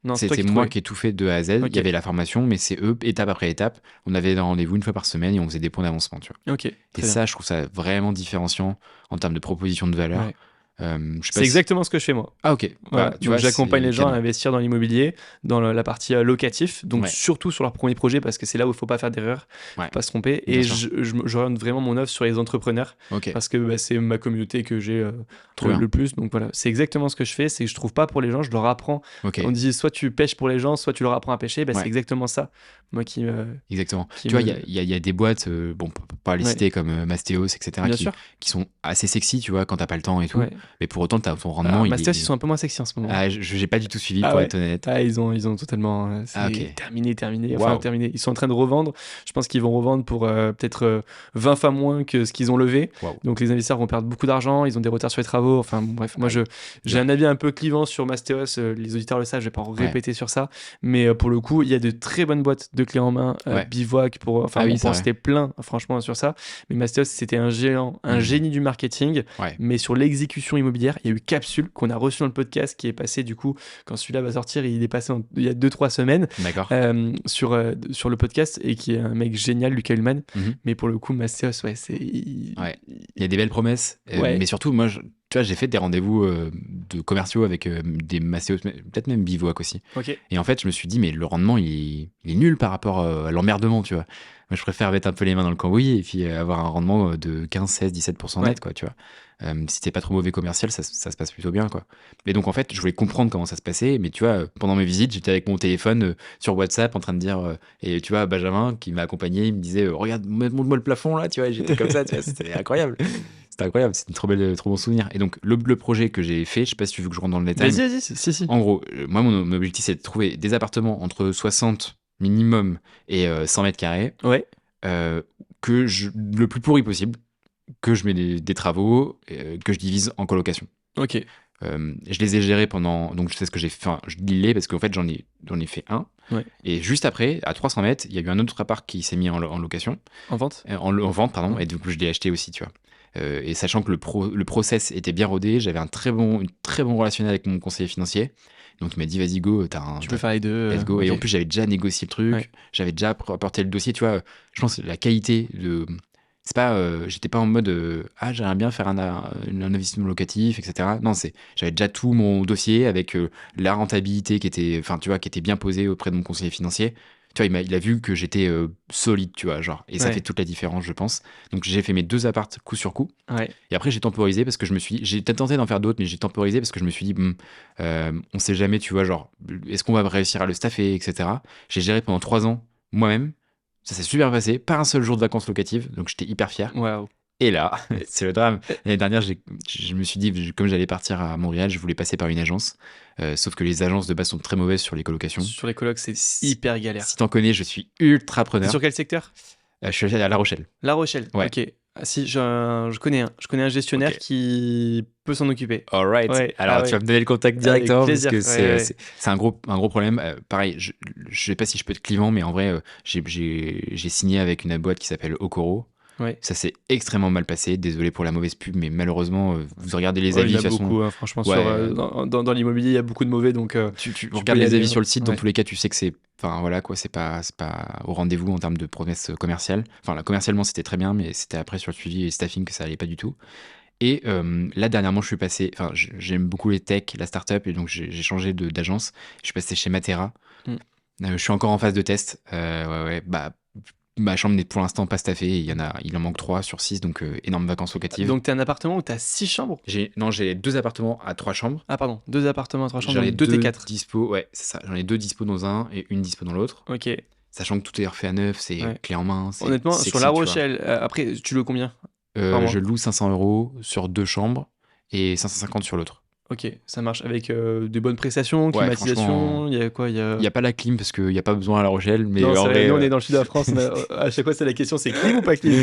Non, c'était moi qui ai tout fait de A à Z. Il y avait la formation, mais c'est eux, étape après étape. On avait des rendez-vous une fois par semaine et on faisait des points d'avancement, tu vois. Et ça, je trouve ça vraiment différenciant en termes de proposition de valeur. C'est exactement ce que je fais moi. Ah ok. Tu vois, j'accompagne les gens à investir dans l'immobilier, dans la partie locatif, donc surtout sur leur premier projet parce que c'est là où il ne faut pas faire d'erreur, faut pas se tromper. Et j'oriente vraiment mon offre sur les entrepreneurs parce que c'est ma communauté que j'ai le plus. Donc voilà, c'est exactement ce que je fais. C'est que je trouve pas pour les gens, je leur apprends. On dit soit tu pêches pour les gens, soit tu leur apprends à pêcher. C'est exactement ça. Moi qui exactement. Tu vois, il y a des boîtes, bon, pas les citer comme Mastéos, etc. qui sont assez sexy, tu vois, quand t'as pas le temps et tout. Mais pour autant, ton rendement. Mastéos, ils sont un peu moins sexy en ce moment. J'ai pas du tout suivi, pour être honnête. Ils ont totalement. Terminé. Enfin, terminé. Ils sont en train de revendre. Je pense qu'ils vont revendre pour peut-être 20 fois moins que ce qu'ils ont levé. Donc les investisseurs vont perdre beaucoup d'argent. Ils ont des retards sur les travaux. Enfin, bref, moi, j'ai un avis un peu clivant sur Mastéos. Les auditeurs le savent. Je vais pas en répéter sur ça. Mais pour le coup, il y a de très bonnes boîtes de clés en main. Bivouac. C'était plein, franchement, sur ça. Mais Mastéos, c'était un géant, un génie du marketing. Mais sur l'exécution immobilière, il y a eu Capsule qu'on a reçu dans le podcast qui est passé du coup quand celui-là va sortir, il est passé il y a 2-3 semaines sur le podcast et qui est un mec génial, Lucas Ullmann. Mais pour le coup Mastéos il y a des belles promesses mais surtout moi tu vois, j'ai fait des rendez-vous de commerciaux avec des Mastéos, peut-être même Bivouac aussi. Et en fait je me suis dit mais le rendement il est nul par rapport à l'emmerdement, tu vois. Moi je préfère mettre un peu les mains dans le cambouis et puis avoir un rendement de 15, 16, 17% net, quoi, tu vois. Si t'es pas trop mauvais commercial, ça se passe plutôt bien, quoi. Et donc en fait, je voulais comprendre comment ça se passait, mais tu vois, pendant mes visites, j'étais avec mon téléphone sur WhatsApp en train de dire, et tu vois, Benjamin qui m'a accompagné, il me disait, regarde, montre-moi le plafond là, tu vois, et j'étais comme ça, tu vois, c'était incroyable. C'était incroyable, c'était un trop bon souvenir. Et donc le projet que j'ai fait, je sais pas si tu veux que je rentre dans le détail. Vas-y, si. En gros, moi mon objectif c'est de trouver des appartements entre 60 minimum et 100 mètres carrés. Le plus pourri possible, que je mets des travaux, que je divise en colocation. Je les ai gérés pendant, donc je sais ce que j'ai fait, enfin je dis les parce qu'en fait j'en ai fait un, et juste après, à 300 mètres, il y a eu un autre appart qui s'est mis en location. En vente en vente, pardon, et du coup je l'ai acheté aussi, tu vois. Et sachant que le process était bien rodé, j'avais une très bon relationnel avec mon conseiller financier. Donc il m'a dit vas-y go, tu peux faire les deux. Let's go. Et en plus j'avais déjà négocié le truc, j'avais déjà apporté le dossier, tu vois. Je pense que la qualité de, c'est pas, j'étais pas en mode j'aimerais bien faire un investissement locatif, etc. Non, j'avais déjà tout mon dossier avec la rentabilité qui était bien posée auprès de mon conseiller financier. Tu vois, il a vu que j'étais solide, tu vois, genre, et ça fait toute la différence, je pense. Donc j'ai fait mes 2 apparts coup sur coup. Et après j'ai temporisé parce que j'ai tenté d'en faire d'autres, mais j'ai temporisé parce que je me suis dit on sait jamais, tu vois, genre, est-ce qu'on va réussir à le staffer, etc. J'ai géré pendant 3 ans moi-même. Ça s'est super passé, pas un seul jour de vacances locatives, donc j'étais hyper fier. Et là, c'est le drame. L'année dernière, je me suis dit, comme j'allais partir à Montréal, je voulais passer par une agence. Sauf que les agences de base sont très mauvaises sur les colocations. Sur les colocs, c'est hyper galère. Si t'en connais, je suis ultra preneur. Sur quel secteur ? Je suis à La Rochelle. La Rochelle, ok. Si, je connais un. Je connais un gestionnaire qui peut s'en occuper. Alright. Alors, tu vas me donner le contact directement parce que c'est un gros problème. Pareil, je sais pas si je peux être clivant, mais en vrai, j'ai signé avec une boîte qui s'appelle Okoro. Ça s'est extrêmement mal passé. Désolé pour la mauvaise pub, mais malheureusement, vous regardez les avis. Il y a beaucoup, franchement, dans l'immobilier, il y a beaucoup de mauvais. Donc, tu regardes les avis sur le site. Dans tous les cas, tu sais que c'est. Enfin voilà quoi, c'est pas au rendez-vous en termes de promesses commerciales. Enfin là, commercialement c'était très bien, mais c'était après sur le suivi et staffing que ça allait pas du tout. Et là dernièrement je suis passé, enfin j'aime beaucoup les tech, la startup, et donc j'ai changé d'agence. Je suis passé chez Matera. Je suis encore en phase de test. Ma chambre n'est pour l'instant pas staffée. Il en manque 3 sur 6, donc énorme vacances locatives. Donc t'as un appartement où t'as 6 chambres ? J'ai 2 appartements à 3 chambres. Ah pardon, 2 appartements à 3 chambres, j'en ai 2 T4. Dispo, c'est ça. J'en ai 2 dispo dans un et une dispo dans l'autre. Ok. Sachant que tout est refait à neuf, c'est clé en main. Honnêtement, sexy, sur La Rochelle, après tu loues combien ? Je loue 500 € sur 2 chambres et 550 sur l'autre. Ok, ça marche avec des bonnes prestations, Ouais, climatisation, franchement, il y a quoi, il y a... il n'y a pas la clim parce qu'il n'y a pas besoin à La Rochelle, mais Non, c'est en vrai, vrai, nous on est dans le sud de la France, à chaque fois c'est la question, c'est clim ou pas clim?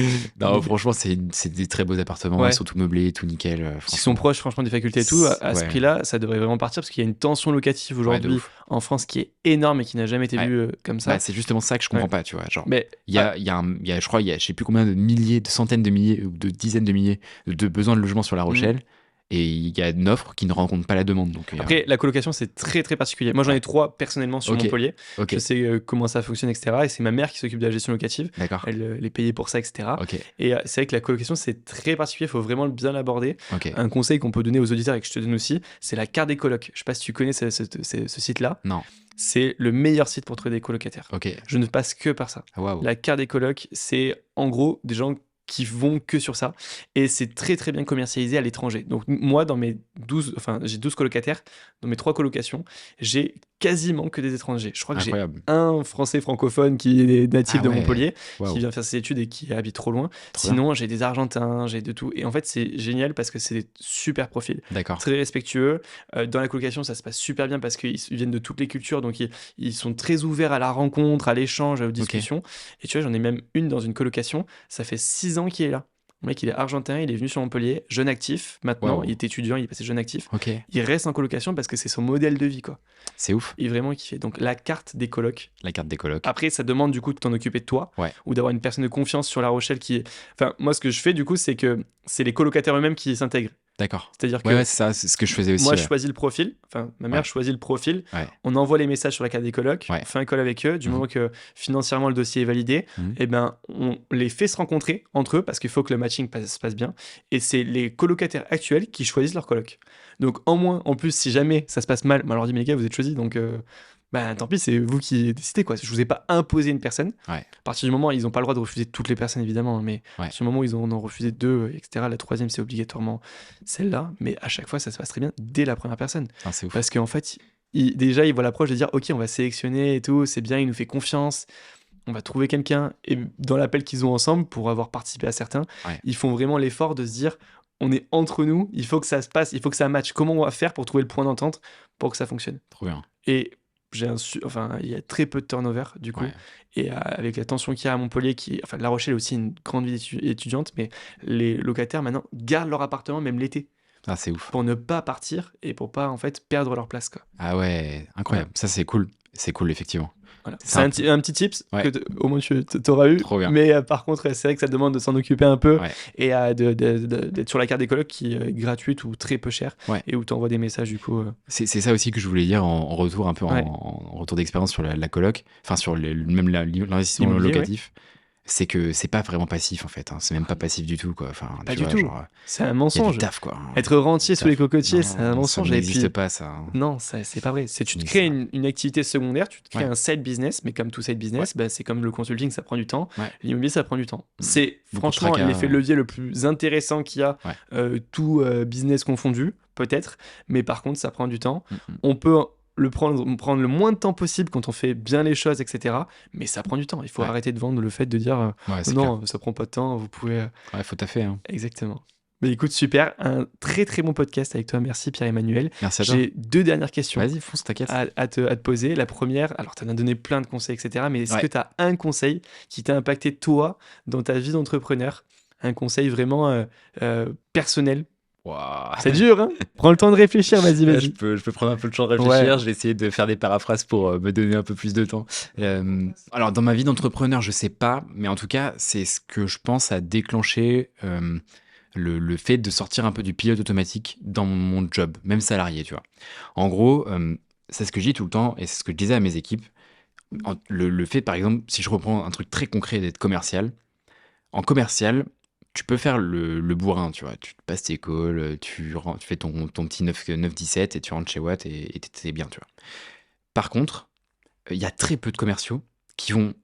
non, franchement, c'est des très beaux appartements, ils Ouais. sont tout meublés, tout nickel. S'ils sont Franchement, proches, franchement, des facultés et tout, à ce ouais, prix-là, ça devrait vraiment partir parce qu'il y a une tension locative ouais, de aujourd'hui ouf. en France qui est énorme et qui n'a jamais été Ouais. vue comme Bah, ça. c'est justement ça que je Ouais. comprends pas, tu vois. Genre, Mais je crois, je sais plus combien de milliers, de centaines de milliers ou de dizaines de milliers de besoins de logement sur La Rochelle, et il y a une offre qui ne rencontre pas la demande. Donc, après, la colocation, c'est très très particulier. Moi, j'en ai 3 personnellement sur Ok. Montpellier. Ok, Je sais comment ça fonctionne, etc. Et c'est ma mère qui s'occupe de la gestion locative. d'accord. Elle est payée pour ça, etc. Ok, Et c'est vrai que la colocation, c'est très particulier. Il faut vraiment bien l'aborder. ok. Un conseil qu'on peut donner aux auditeurs et que je te donne aussi, c'est la carte des colocs. Je sais pas si tu connais ce site-là. Non, C'est le meilleur site pour trouver des colocataires. ok. Je ne passe que par ça. Ah, waouh. La carte des colocs, c'est en gros des gens qui vont que sur ça. Et c'est très très bien commercialisé à l'étranger. Donc moi, j'ai 12 colocataires. Dans mes 3 colocations, j'ai quasiment que des étrangers. Je crois que j'ai Incroyable. un Français francophone qui est natif Ah de ouais. Montpellier, Waouh. qui vient faire ses études et qui habite trop loin. Trop Sinon, j'ai des Argentins, j'ai de tout. Et en fait, c'est génial parce que c'est des super profils. D'accord. Très respectueux. Dans la colocation, ça se passe super bien parce qu'ils viennent de toutes les cultures, donc ils sont très ouverts à la rencontre, à l'échange, aux discussions. Et tu vois, j'en ai même une dans une colocation, ça fait 6 ans qu'il est là. Le mec, il est argentin, il est venu sur Montpellier, jeune actif. Maintenant, Wow. il est étudiant, il est passé jeune actif. Ok, Il reste en colocation parce que c'est son modèle de vie, quoi. c'est ouf. Il est vraiment kiffé. Donc, la carte des colocs. La carte des colocs. Après, ça demande du coup de t'en occuper de toi Ouais. ou d'avoir une personne de confiance sur La Rochelle qui est. Enfin, moi, ce que je fais du coup, c'est que c'est les colocataires eux-mêmes qui s'intègrent. D'accord. C'est-à-dire que Ouais, c'est ça, c'est ce que je faisais aussi. moi, ouais. je choisis le profil. Enfin, ma mère Ouais. choisit le profil. Ouais. On envoie les messages sur la carte des colocs. Ouais. On fait un call avec eux. Du Mhm. moment que financièrement le dossier est validé, Mhm. eh ben, on les fait se rencontrer entre eux parce qu'il faut que le matching se passe bien. Et c'est les colocataires actuels qui choisissent leur coloc. Donc, en plus, si jamais ça se passe mal, on leur dit, mais les gars, vous êtes choisis. Donc, tant pis, c'est vous qui décidez, quoi. Je vous ai pas imposé une personne. Ouais. À partir du moment, ils n'ont pas le droit de refuser toutes les personnes, évidemment, mais Ouais. à partir du moment où ils en ont refusé 2, etc., la troisième, c'est obligatoirement celle-là. Mais à chaque fois, ça se passe très bien dès la première personne. Ah, c'est ouf. Parce qu'en fait, déjà, ils voient l'approche de dire, OK, on va sélectionner et tout, c'est bien, il nous fait confiance, on va trouver quelqu'un. Et dans l'appel qu'ils ont ensemble, pour avoir participé à certains, Ouais. ils font vraiment l'effort de se dire, on est entre nous, il faut que ça se passe, il faut que ça matche. Comment on va faire pour trouver le point d'entente pour que ça fonctionne? Trop bien. Et il y a très peu de turnover, du coup. Ouais. Et avec la tension qu'il y a à Montpellier, La Rochelle est aussi une grande ville étudiante, mais les locataires maintenant gardent leur appartement même l'été Ah, c'est ouf. pour ne pas partir et pour pas en fait perdre leur place, quoi. Ah ouais, incroyable. Ça, c'est cool. C'est cool, effectivement. Voilà. C'est C'est un un petit tips Ouais. que au moins tu auras eu. Trop bien. Mais par contre, c'est vrai que ça demande de s'en occuper un peu Ouais. et d'être sur la carte des colocs qui est gratuite ou très peu chère Ouais. et où tu envoies des messages du coup. C'est ça aussi que je voulais dire en retour, un peu Ouais. en retour d'expérience sur la coloc, enfin sur même l'investissement Immobilier, locatif. C'est que c'est pas vraiment passif en fait. Hein. C'est même pas passif du tout, quoi. Enfin, Pas tu du vois, tout. genre, C'est un il y a mensonge. du taf, quoi. Être rentier sous les cocotiers, c'est un Non, mensonge. Ça Et n'existe puis, pas, ça. non, c'est pas vrai. Tu te Mais crées ça- une activité secondaire, tu te crées Ouais. un side business, mais comme tout side business, c'est comme le consulting, ça prend du temps. Ouais. L'immobilier, ça prend du temps. Mm. C'est Beaucoup de franchement tracas, l'effet de levier le plus intéressant qu'il y a, Ouais. tout business confondu, peut-être, mais par contre, ça prend du temps. Mm. On peut prendre le moins de temps possible quand on fait bien les choses, etc. Mais ça prend du temps. Il faut Ouais. arrêter de vendre le fait de dire Ouais, c'est non, ça prend pas de temps, vous pouvez. clair. Ouais, faut taffer. Hein. Exactement. Mais écoute, super. Un très très bon podcast avec toi. Merci Pierre-Emmanuel. Merci à toi. J'ai 2 dernières questions Vas-y, fonce, t'inquiète. à te poser. La première, alors tu en as donné plein de conseils, etc. Mais est-ce Ouais. que tu as un conseil qui t'a impacté toi dans ta vie d'entrepreneur? Un conseil vraiment personnel? Waouh. C'est dur, hein? Prends le temps de réfléchir, vas-y, Là, vas-y. je peux prendre un peu de temps de réfléchir. Ouais. Je vais essayer de faire des paraphrases pour me donner un peu plus de temps. Alors, dans ma vie d'entrepreneur, je sais pas, mais en tout cas, c'est ce que je pense a déclenché le fait de sortir un peu du pilote automatique dans mon job, même salarié, tu vois. En gros, c'est ce que je dis tout le temps et c'est ce que je disais à mes équipes. Le fait, par exemple, si je reprends un truc très concret d'être commercial, en commercial, tu peux faire le bourrin, tu vois. Tu te passes tes calls, tu fais ton petit 9-17 et tu rentres chez Watt et t'es bien, tu vois. Par contre, il y a très peu de commerciaux qui vont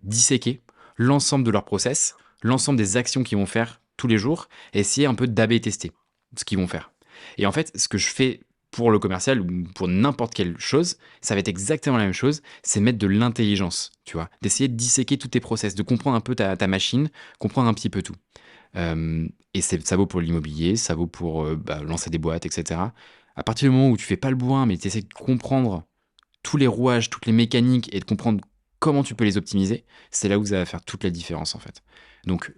disséquer l'ensemble de leur process, l'ensemble des actions qu'ils vont faire tous les jours et essayer un peu d'A/B tester ce qu'ils vont faire. Et en fait, ce que je fais pour le commercial ou pour n'importe quelle chose, ça va être exactement la même chose, c'est mettre de l'intelligence, tu vois, d'essayer de disséquer tous tes process, de comprendre un peu ta machine, comprendre un petit peu tout. Et ça vaut pour l'immobilier, ça vaut pour lancer des boîtes, etc. À partir du moment où tu fais pas le bourrin, mais tu essaies de comprendre tous les rouages, toutes les mécaniques et de comprendre comment tu peux les optimiser, c'est là où ça va faire toute la différence en fait. Donc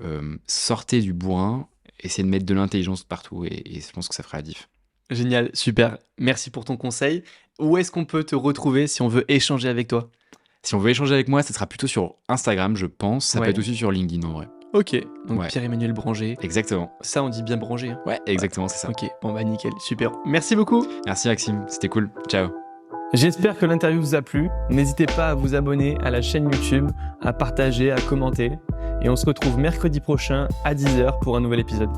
sortez du bourrin, essayez de mettre de l'intelligence partout et je pense que ça fera la diff. Génial, super. Merci pour ton conseil. Où est-ce qu'on peut te retrouver si on veut échanger avec toi ? Si on veut échanger avec moi, ça sera plutôt sur Instagram, je pense. Ça Ouais. peut être aussi sur LinkedIn en vrai. Ok, donc Ouais. Pierre-Emmanuel Branger. Exactement. Ça, on dit bien Branger. Hein. Ouais, exactement, c'est ça. Ok, bon bah nickel, super. Merci beaucoup. Merci Maxime, c'était cool. Ciao. J'espère que l'interview vous a plu. N'hésitez pas à vous abonner à la chaîne YouTube, à partager, à commenter. Et on se retrouve mercredi prochain à 10h pour un nouvel épisode.